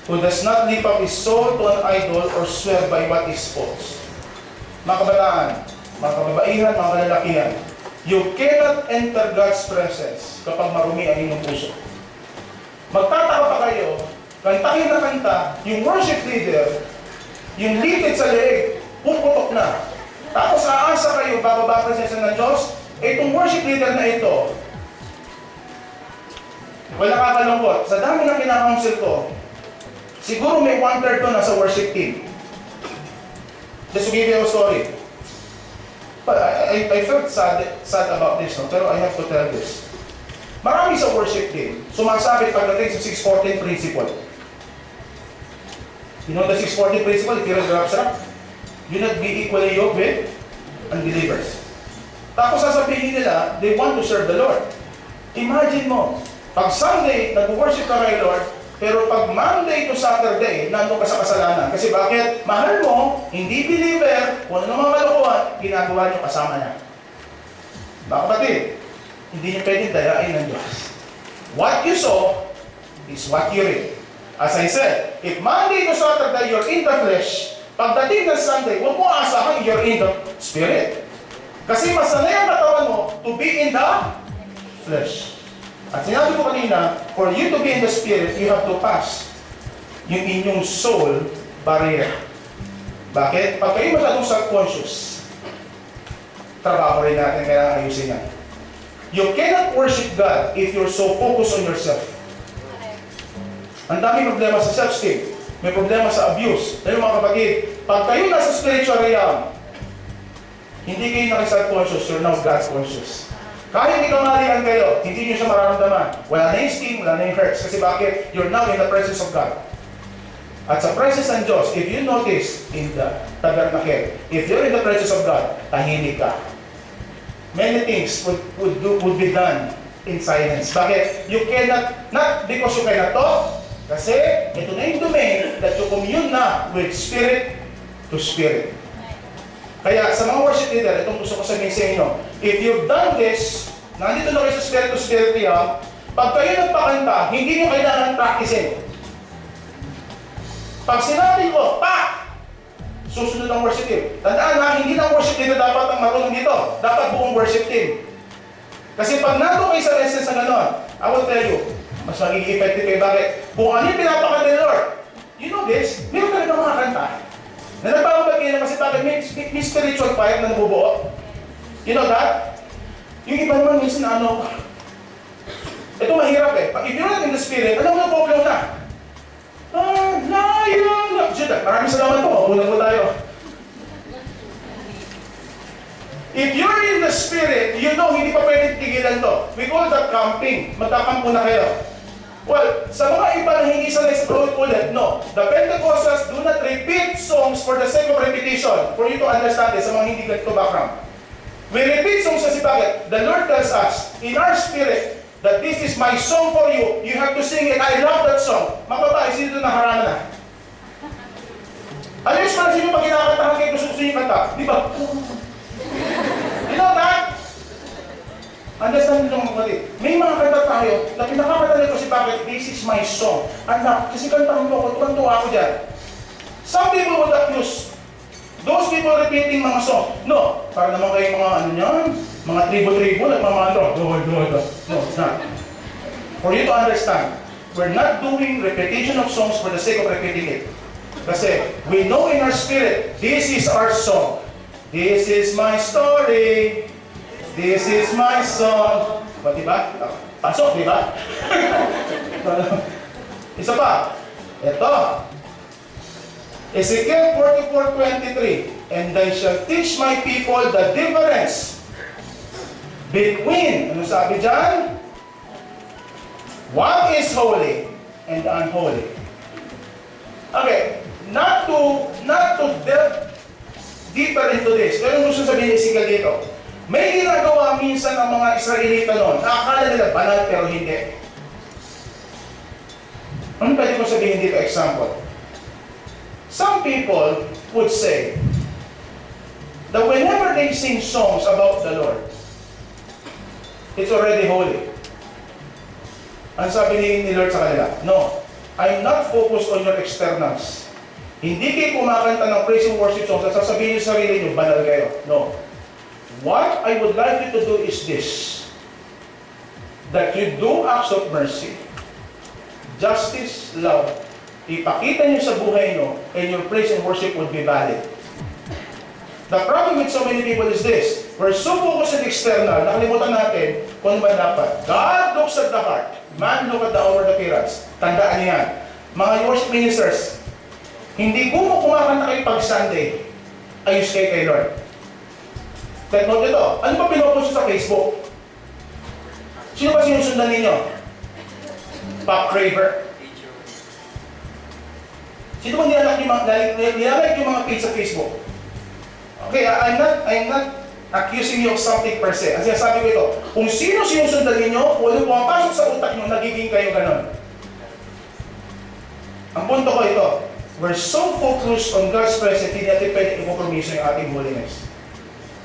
who does not lift up his soul to an idol or swear by what is false. Mga kabataan, mga kababaihan, mga kalalakihan, you cannot enter God's presence kapag marumi ang inyong puso. Magtataka pa kayo, kantahin na kanta, yung worship leader, yung litid sa leeg, puputok na. Tapos aasa kayo, bababa presensya ng Diyos, itong worship leader na ito, wala kakalungkot. Sa dami na kinakounsel ko, siguro may 1/3 to nasa worship team. Just to give you a story. But I felt sad about this, no? Pero I have to tell this. Marami sa worship team, sumasabit pagdating sa 614 principle. You know the 614 principle, if you're a grab strap, you not be equally yoked with unbelievers. Tapos sasabihin nila, they want to serve the Lord. Imagine mo, pag Sunday, nag-worship ka kay Lord, pero pag Monday to Saturday, nandun ka sa kasalanan. Kasi bakit? Mahal mo, hindi believer, kung ano mga kalokohan, ginagawa niyo kasama niya. Mga kapatid, hindi niyo pwedeng dayain ng Diyos. What you sow is what you reap. As I said, if Monday to Saturday, you're in the flesh, pagdating ng Sunday, huwag mo asahan you're in the spirit. Kasi masanay ang katawan mo to be in the flesh. At sinabi ko kanina, for you to be in the spirit, you have to pass yung inyong soul barrier. Bakit? Pag kayo masyadong self-conscious, trabaho rin natin kaya ayusin yan. You cannot worship God if you're so focused on yourself. Ang dami problema sa self-esteem. May problema sa abuse. Dahil mga kapatid, pag kayo nasa spiritual realm, hindi kayo naka-self-conscious, you're now God-conscious. Kahit ikamalian kayo, hindi nyo siya mararamdaman. Wala na yung steam, wala na yung hurts. Kasi bakit? You're now in the presence of God. At sa presence ng Diyos, if you notice in the tabernacle, if you're in the presence of God, tahimik ka. Many things would be done in silence. Bakit? You cannot, not because you cannot talk, kasi ito na yung domain that you commune na with spirit to spirit. Kaya sa mga worship leader, itong gusto ko sabihin sa inyo, if you've done this, nandito na kayo sa spirit to spirit realm, pag kayo nagpakanta, hindi nyo kailangan practicein. Pag sinabi ko, pa! Susunod ang worship team. Tandaan na, hindi lang worship leader dapat ang marunong dito. Dapat buong worship team. Kasi pag nato kayo sa essence na gano'n, I will tell you, mas magiging effective kayo. Bakit? Kung ano yung pinapakanta ni Lord, you know this, meron ka rin mga kanta. Nanapakabag kayo kasi bakit may spiritual fire na nabubuo. You know that? Yung iba naman minsan ito mahirap eh. If you're not in the spirit, alam mo na problem na. Maraming salamat po. Unang po tayo. If you're in the spirit, you know hindi pa pwede tigilan to. We call that camping. Magkakampo na kayo. Well, sa mga iba na hindi sanay sa ulit, no. The Pentecostals do not repeat songs for the sake of repetition. For you to understand this, sa mga hindi ganito background. We repeat songs kasi bakit? The Lord tells us, in our spirit, that this is my song for you. You have to sing it. I love that song. Mga babae, sino na harana na? Ayos pa na sino pag kinakatahan kayo gusto yung kanta? Di ba? You know that? Understand nyo mga kapatid. May mga kanta tayo na pinakakatahan ko si bakit this is my song. Anak, kasi kantahan ko ako, tuwan-tuwa ako dyan. Some people would accuse those people repeating mga song. No, para naman kayo mga mga tribo-tribo, nagmamando. No, it's not. For you to understand, we're not doing repetition of songs for the sake of repeating it. Kasi we know in our spirit, this is our song. This is my story. This is my song. Ba, diba? Pasok, diba? Isa pa. Ito. Ezekiel 44:23. And I shall teach my people the difference between, ano sabi dyan? What is holy and unholy. Okay, not to delve deeper into this. Pero gusto sabihin ni Ezekiel dito, may ginagawa minsan ang mga Israelita noon. Akala nila banal pero hindi. Ano pwede ko sabihin dito? Example. Some people would say that whenever they sing songs about the Lord, it's already holy. Ang sabi ni Lord sa kanila, no, I'm not focused on your externals. Hindi kayo kumakanta ng praise and worship songs at sasabihin niyo sa sarili niyo, banal kayo. No. What I would like you to do is this. That you do acts of mercy, justice, love. Ipakita niyo sa buhay niyo and your praise and worship would be valid. The problem with so many people is this. We're so focused on external, nakalimutan natin kung ba dapat. God looks at the heart. Man look at the outward appearance. Tandaan niyo yan. Mga worship ministers, hindi kumakanta kayo pag Sunday, ayos kayo kay Lord. Take note ito. Ano ba pinopost sa Facebook? Sino ba sinusundan ninyo? Pop Craver? Sino ba nilalike yung mga page sa Facebook? Okay, I'm not accusing you of something per se. Ang sinasabi ko ito, kung sino sinusundan ninyo, kung ano pumapasok sa utak nyo, nagiging kayo ganon. Ang punto ko ito, we're so focused on God's presence, hindi natin pwede i-compromise yung ating holiness.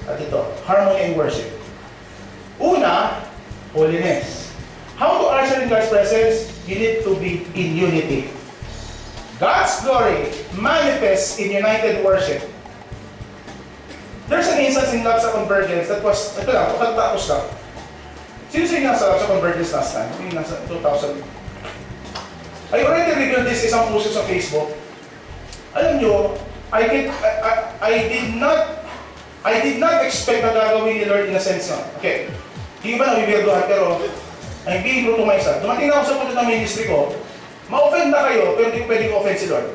At ito, harmony and worship. Una, holiness. How to usher in God's presence? You need to be in unity. God's glory manifests in united worship. There's an instance in Labs sa Convergence that was, ito lang, pagtatapos lang. Sino sa inyo nasa Labs sa Convergence last time? Yung nasa 2000. I already revealed this isang post sa Facebook. Alam nyo, I did not expect na gagawin ni Lord in a sense na. Okay, hindi ba nabibirduhan pero I'm being true to myself. Dumating na ako sa punto ng ministry ko, ma-offend na kayo pero hindi ko pwedeng offend si Lord.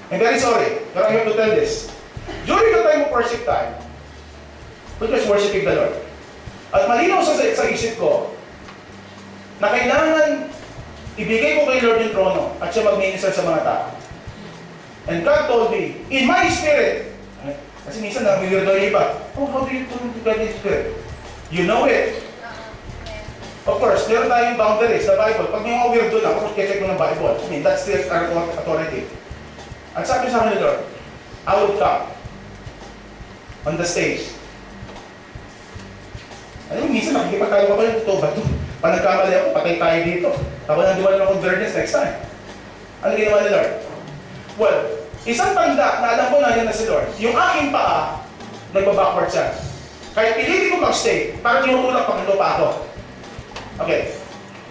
I'm very sorry, pero I have to tell this. During the time of worship time, we just worshiping the Lord. At malinaw sa isip ko na kailangan ibigay ko kay Lord yung trono at siya mag-minister sa mga tao. And God told me, in my spirit, kasi minsan nang-weirdo yung iba, oh, how do you turn to God in spirit? You know it. Of course, meron tayong boundaries, the Bible. Pag may mga weirdo lang, of course, check ko ng Bible. I mean, that's still our authority. At sabi sa akin ni Lord, I will come on the stage. Ano, minsan nakikipagtayo pa kayo, ito ba ito? Pag nagkamali ako, patay tayo dito. Tapos nang diwalan ng convergence next time. Ano ginawa ni Lord? Well, isang tanda na alam ko na yan na si Lord, yung aking paa, nagpa-backward siya. Kahit pinili ko mag-stay, parang tinutulak pag ito pa ako. Okay,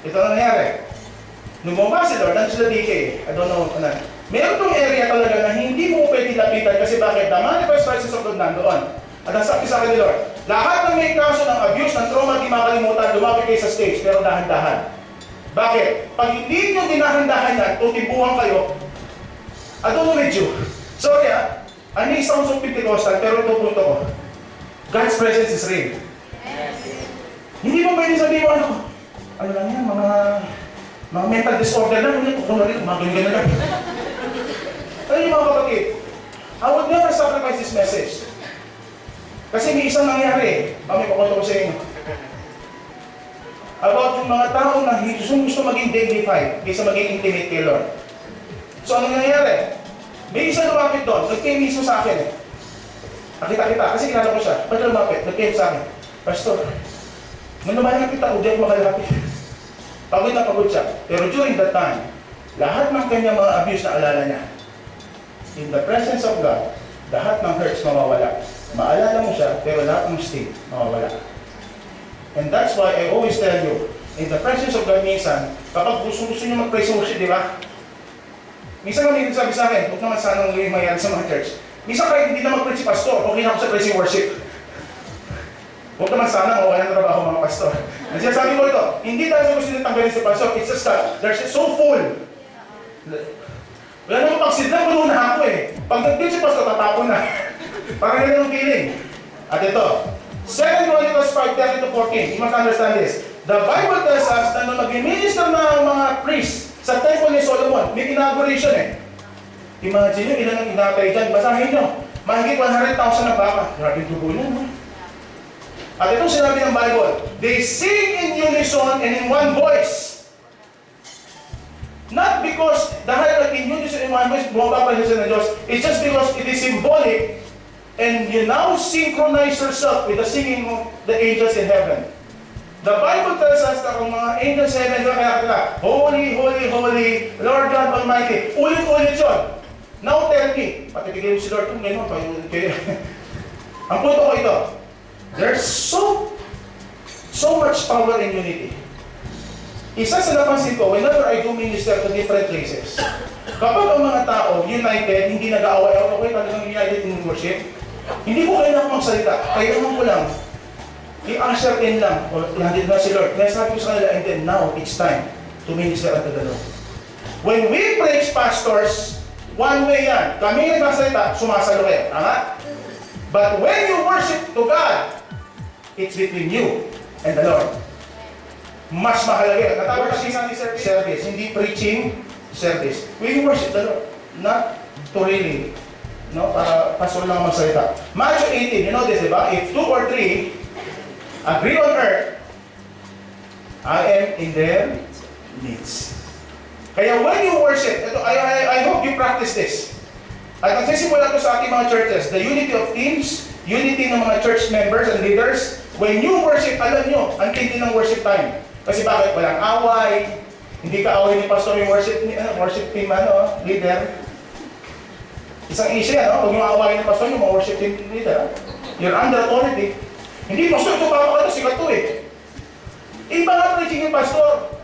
ito na nangyari. Nung bumaba si Lord, nandun sila DK, I don't know, Meron tong area talaga na hindi mo pwede lapitan kasi bakit? The manifest presence of God nandoon. At ang sabi sa akin ni Lord, lahat ng may kaso ng abuse, ng trauma, di makalimutan, lumapit kayo sa stage, pero dahan-dahan. Bakit? Pag hindi nyo dinahan-dahan yan, tutibuhan kayo, I don't know with you. Sorry I may sound so Pentecostal, pero ito punto ko. God's presence is real. Hindi mo pwede sabihin mo, ano lang yan, mga mental disorder lang, kung na rin, mga ganyan na lang. Ano yung mga kapatid? I would never sacrifice this message. Kasi may isang nangyari, kami pakunto ko sa inyo. About yung mga tao na gusto maging dignified kaysa maging intimate kay Lord. So ano nangyayari? May isang lumapit doon, nag-came mismo sa akin Nakita, kasi kilala ko siya. Ba't lumapit? Nag-came sa akin. Pastor, nung lumayan kita, hindi ako makalapit. Pagod na pagod siya. Pero during that time, lahat ng kanyang mga abuse na alala niya, in the presence of God, lahat ng hurts mawawala. Maalala mo siya, pero lahat ng sting mawawala. And that's why I always tell you, in the presence of God minsan, kapag gusto nyo mag-praise worship, di ba? Minsan kami sabi sa akin, huwag naman sana ang mayroon sa mga church. Minsan kahit hindi na mag-preach si pastor, okay na ako sa praise worship. Huwag naman sana mawala ng trabaho mga pastor. Ang sinasabi ko ito, hindi dahil sa gusto nyo tanggalin si pastor, it's just that they're so full. Wala naman pagsidlang, puno na ako eh. Pag nag-preach si pastor, tatapon na. Parang ganun ang feeling. At ito, 2 Chronicles 5:13-14, you must understand this. The Bible tells us na nung mag-minister na mga priests sa temple ni Solomon, may inauguration eh. Imagine nyo, ilan ang inatay dyan. Basahin nyo. Mahigit 100,000 na baka. Grabe yung tubo nyo, no? At itong sinabi ng Bible, they sing in unison and in one voice. Not because dahil in unison in one voice, bumaba pa siya ng Diyos. It's just because it is symbolic and you now synchronize yourself with the singing of the angels in heaven. The Bible tells us na kung mga angels in heaven, kaya holy, holy, holy, Lord God Almighty. Ulit-ulit yun. Now tell me, patitigil mo si Lord kung gano'n pa yung ang punto ko ito, there's so much power in unity. Isa sa napansin ko, whenever I do minister to different places, kapag ang mga tao united, hindi nag-aaway, okay, talagang united in worship, hindi ko kailangan magsalita, kailangan ko lang i-usher in lang, o ihandid na si Lord. Kaya sabi ko sa kanila, and then now, it's time to minister unto the Lord. When we preach, pastors, one way yan. Kami nagsasalita, sumasalo kayo. Tama? But when you worship to God, it's between you and the Lord. Mas mahalaga yun. Natawag kasi isang service, hindi preaching, service. When you worship the Lord, not to really, no, para pastor lang magsalita. Matthew 18, you know this, diba? If 2 or 3 agree on earth, I am in their midst. Kaya when you worship, ito, I hope you practice this. At nagsisimula ko sa ating mga churches, the unity of teams, unity ng mga church members and leaders. When you worship, alam nyo, ang tindi ng worship time. Kasi bakit? Walang away, hindi ka away ni pastor yung worship team, leader. Isang issue yan, huwag yung away ni pastor yung worship team leader. You're under authority. Hindi, pastor, ito papakita, sikat to eh. Iba nga preaching yung pastor.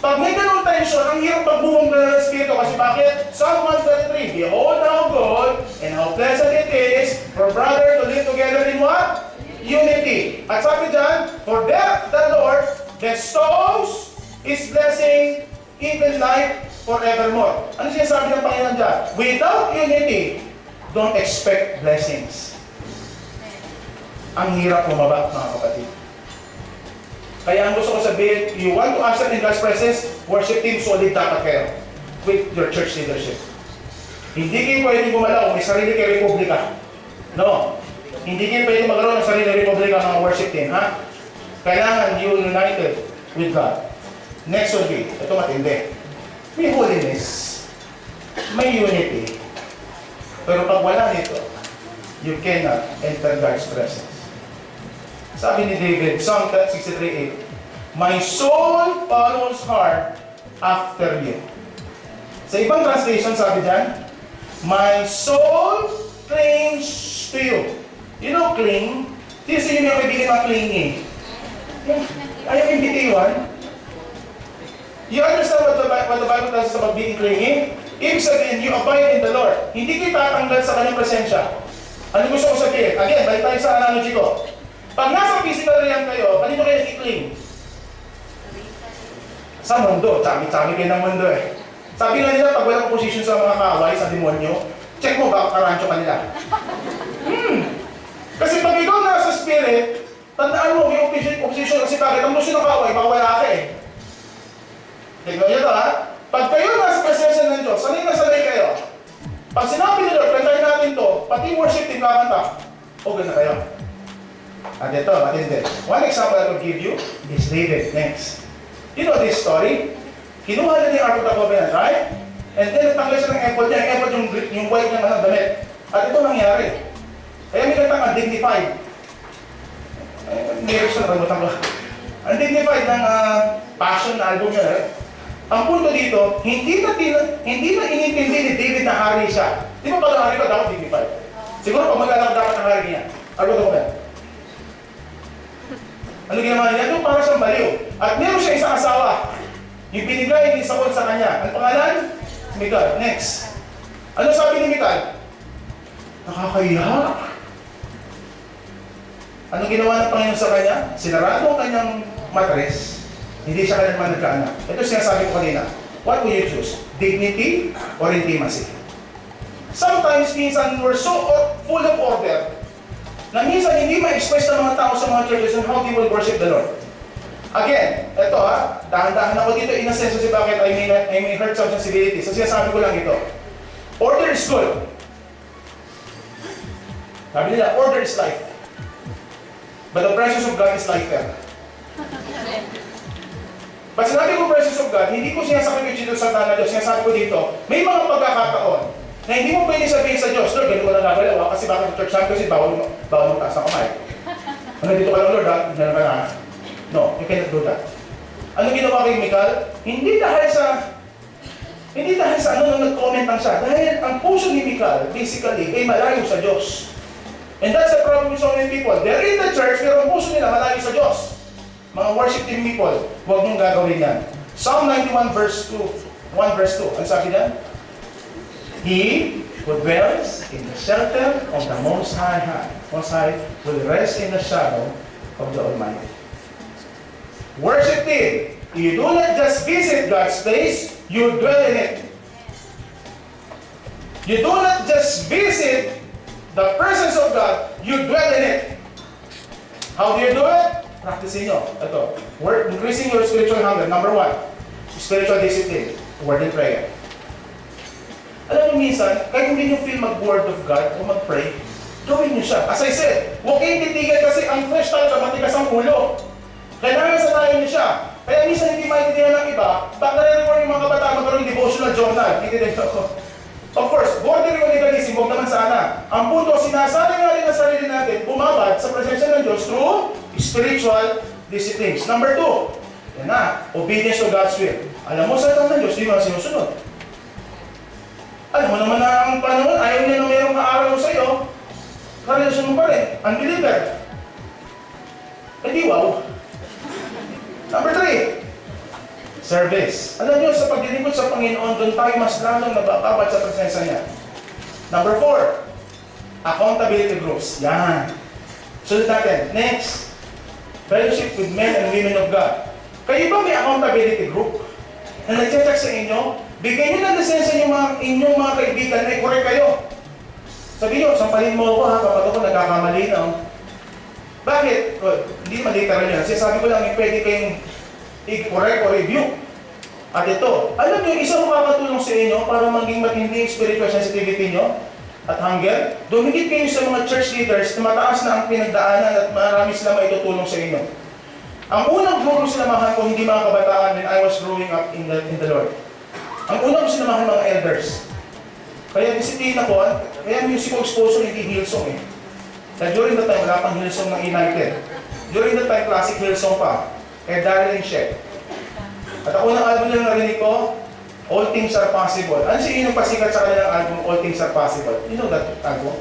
Pag may ganun tension, ang hirap pagbuong ng Espiritu. Kasi bakit? Psalm 133, behold how good and how pleasant it is for brothers to live together in what? Unity. At sabi dyan, for that the Lord bestows His blessing, even life, forevermore. Ano siya sabi ng Panginoon dyan? Without unity, don't expect blessings. Ang hirap bumaba, mga kapatid. Kaya ang gusto ko sabihin, you want to usher in God's presence, worship team, solid dapat kayo with your church leadership. Hindi kayo pwede gumalaw kung may sarili kayo republika. No. Hindi kayo pwede magkaroon ng sarili republika ng worship team. Ha? Kailangan you united with God. Next will be, ito matindi. May holiness. May unity. Pero pag wala nito, you cannot enter God's presence. Sabi ni David, Psalm 63:8, my soul follows hard after you. Sa ibang translation, sabi dyan, my soul clings to you. You know, cling? Sino yung kaibigan na clingy? Ayaw yung bitiwan? You understand what the Bible tells us about being clingy? Ibig sabihin, you abide in the Lord. Hindi kita tatanggal sa kanyang presensya. Ano gusto ko sabihin? Again, balik tayo sa analogy ko. Pag nasa physical realm kayo, kanino kayo nakikling? Sa mundo. Tsami-tsami kayo ng mundo eh. Sabi nga nila, pag walang position sa mga kaaway, sa demonyo, check mo ba karancho ka nila? Kasi pag ikaw nasa spirit, tandaan mo, may opposition kasi bakit? Ang gusto ng kaaway, baka wala ka eh. Tignan nyo ito ha. Pag kayo nasa presensya ng Diyos, sanay na sanay kayo. Pag sinabi ni Lord, kantahin natin to, pati worship team kakanta, okay na kayo. At ito, matindi. One example I will give you is David. Next. You know this story? Kinuha na niya yung Ark of the Covenant, right? And then, natanggal siya ng effort niya. Yung effort yung white niya ng damit. At ito nangyari. Kaya may kantang undignified. Lyrics na nagbutan ko. Undignified ng passion na album niya, right? Ang punto dito, hindi na inintindi ni David na hari siya. Di ba pag hari ka, dapat dignified? Siguro pag mag-anak dapat ang hari niya. Ark of the Covenant. Ano ginawa niya? Ito para siyang baliw. At meron siya isang asawa. Yung binigay ni Saul sa kanya. Ang pangalan? Mikal. Next. Ano sabi ni Mikal? Nakakahiya. Ano ginawa ng Panginoon sa kanya? Sinarado ang kanyang matres. Hindi siya kailanman nagkaanak. Ito sinasabi ko kanina. What will you choose? Dignity or intimacy? Sometimes, minsan, we're so full of order na minsan hindi ma-express ng mga tao sa mga churches on how they will worship the Lord. Again, ito ha, dahan-dahan ako dito in a sense kasi bakit I may hurt some sensibilities. So sinasabi ko lang ito. Order is good. Sabi nila, order is life. But the presence of God is lifer. Pag sinabi ko presence of God, hindi ko sinasabi ko dito sa Tana Diyos, sinasabi ko dito, may mga pagkakataon na hindi mo pwede sabihin sa Diyos, Lord, ganito ko lang nagalawa kasi bakit church namin kasi bawal mong taas ng kamay. Ano dito ka lang, Lord, hindi na naman na. No, you cannot do that. Ano ginawa kay Mikal? Hindi dahil sa ano nung nag-comment lang siya. Dahil ang puso ni Mikal, basically, ay malayo sa Diyos. And that's the problem with so many people. They're in the church, pero ang puso nila malayo sa Diyos. Mga worship team people, huwag niyong gagawin yan. Psalm 91 verse 2. 1 verse 2. Ang sabi niya? He who dwells in the shelter of the Most High will rest in the shadow of the Almighty. Worship team, you do not just visit God's place, you dwell in it. You do not just visit the presence of God, you dwell in it. How do you do it? Practicing nyo. Ito. Increasing your spiritual hunger. Number 1, spiritual discipline. Word and prayer. Alam mo minsan, kahit hindi nyo feel mag-word of God o mag-pray, gawin nyo siya. As I said, huwag kayong titigan kasi ang flesh talaga matigas ang ulo. Kailangan sanayin nyo siya. Kaya minsan hindi maintindihan ng iba, bakit na-reward yung mga kabataan magkaroon devotional journal. Hindi ako. Of course, border yung legalism, huwag naman sana. Ang punto, sinasanay natin ang sarili natin, bumabad sa presensya ng Diyos through spiritual disciplines. Number 2, yan na, obedience to God's will. Alam mo sa ng Diyos, di ba sinusunod? Alam mo naman na ang panahon, ayaw niya na mayroong kaaraw sa iyo, karelasyon mo pa rin, unbeliever. Eh di wow. Number 3, service. Alam niyo, sa paglilingkod sa Panginoon, doon tayo mas lalong nabababad sa presensya niya. Number 4, accountability groups. Yan. Sulit natin. Next, fellowship with men and women of God. Kayo ba may accountability group na nag-check sa inyo? Bigyan niyo ng lisensya yung inyong mga kaibigan na i-correct kayo. Sabi niyo, sampalin mo ako ha, kapag ako nagkakamali na. Bakit? Well, hindi naman literal yan. Kasi sabi ko lang, pwede kayong i-correct or review. At ito, alam niyo, isang makakatulong sa inyo para maging matindi yung spiritual sensitivity niyo at hunger. Dumikit kayo sa mga church leaders na mataas na ang pinagdaanan at marami sila maitutulong sa inyo. Ang unang guro sinamahan ko, hindi mga kabataan when I was growing up in the Lord. Ang unang sinamahan mga elders. Kaya disiplina ko, kaya musical exposure hindi Hillsong eh. Dahil during the time, wala pang Hillsong ng United. During the time, classic Hillsong pa. Kaya Daryl and Shep. At ang unang album nila narinig ko, All Things Are Possible. Ano siya yung pasikat sa kanilang album, All Things Are Possible? You know that album?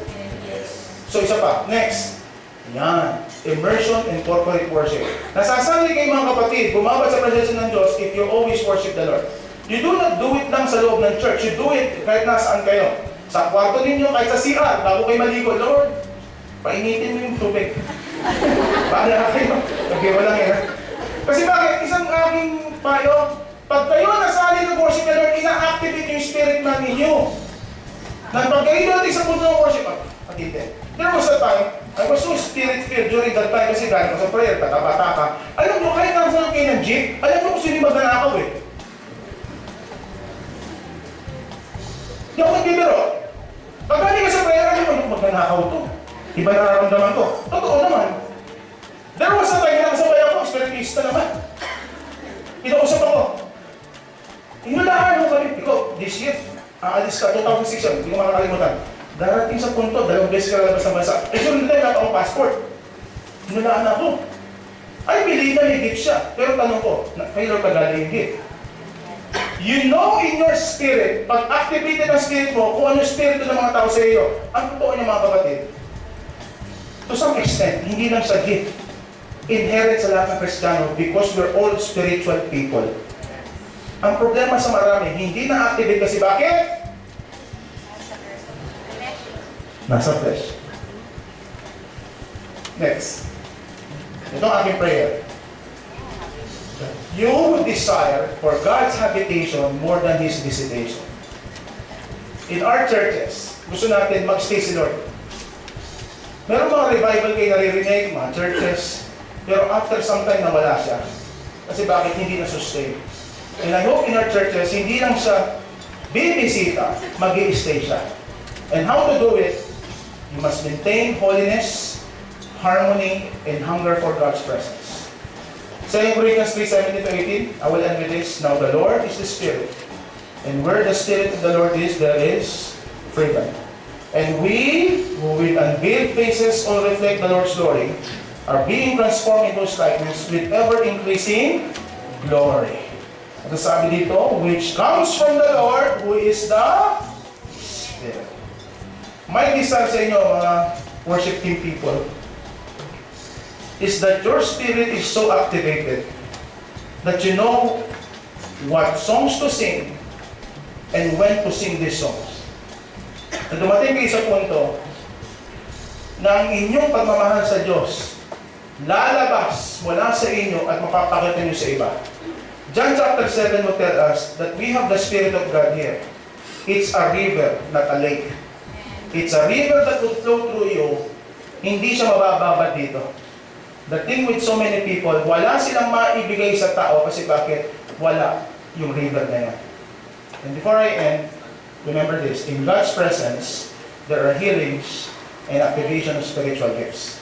So isa pa. Next. Yan. Immersion in corporate worship. Nasasanay kayo mga kapatid, bumabad sa presensya ng Diyos if you always worship the Lord. You do not do it lang sa loob ng church. You do it kahit nasaan kayo. Sa kwarto ninyo, kahit sa CR, bago kayo maligo, Lord, painitin mo yung tubig. Paano kayo? Nag-iwa lang yan. Kasi bakit? Isang aking payo, pag kayo nasali ng worship na Lord, ina-activate yung spirit man ninyo. Nang pag kayo natin sa punto ng worship, patinte. There was a time, I was so spirit-filled during that time kasi galing ko sa prayer, bata-bata ka. Alam mo, kahit nasa kayo ng jeep, alam mo kung sino yung magnanakaw eh. Hindi ako nagbibiro. Pag galing ka sa prayer, alam mo, yung magnanakaw to. Iba nararamdaman ko. Totoo naman. There was a time, nakasabay ako, spiritista naman. Pinausap ako. Inulaan mo kami, ikaw, this year, aalis ka, 2006 yan, hindi ko makakalimutan. Darating sa punto, 2 beses ka lalabas ng bansa. Eh, sure nila, wala akong passport. Inulaan ako. I believe na may gift siya. Pero tanong ko, kay Lord pagaling yung gift. You know in your spirit, pag activated ang spirit mo, kung ano yung spirit ng mga tao sa iyo, ang totoo niya mga kapatid, to some extent, hindi lang sa gift, inherent sa lahat ng Kristiyano because we're all spiritual people. Ang problema sa marami, hindi na-activate kasi bakit? Nasa flesh. Next. Ito ang aking prayer. You desire for God's habitation more than His visitation. In our churches, gusto natin mag-stay si Lord. Meron mga revival kayo naririnig, mga churches, pero after some time nawala siya. Kasi bakit hindi na-sustain? And I hope in our churches, hindi lang siya bibisita, mag-i-stay siya. And how to do it? You must maintain holiness, harmony, and hunger for God's presence. 2 Corinthians 3:17-18, I will end with this. Now the Lord is the Spirit, and where the Spirit of the Lord is, there is freedom. And we, who with unveiled faces all reflect the Lord's glory, are being transformed into His likeness with ever-increasing glory. At sabi dito, which comes from the Lord, who is the Spirit. My desire sa inyo, mga worship team people, is that your spirit is so activated that you know what songs to sing and when to sing these songs. Na dumating kayo sa punto na ang inyong pagmamahal sa Diyos lalabas mula sa inyo at mapapakita nyo sa iba. John chapter 7 will tell us that we have the Spirit of God here. It's a river, not a lake. It's a river that will flow through you. Hindi siya mabababad dito. The thing with so many people, wala silang maibigay sa tao kasi bakit? Wala yung river na yan. And before I end, remember this, in God's presence, there are healings and activation of spiritual gifts.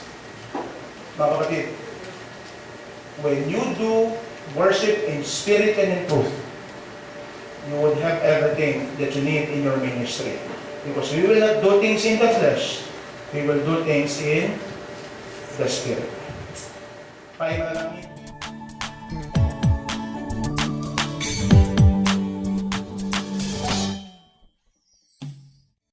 Mga kapatid, when you do worship in spirit and in truth, you would have everything that you need in your ministry. Because we will not do things in the flesh, we will do things in the Spirit. Pahinga na namin.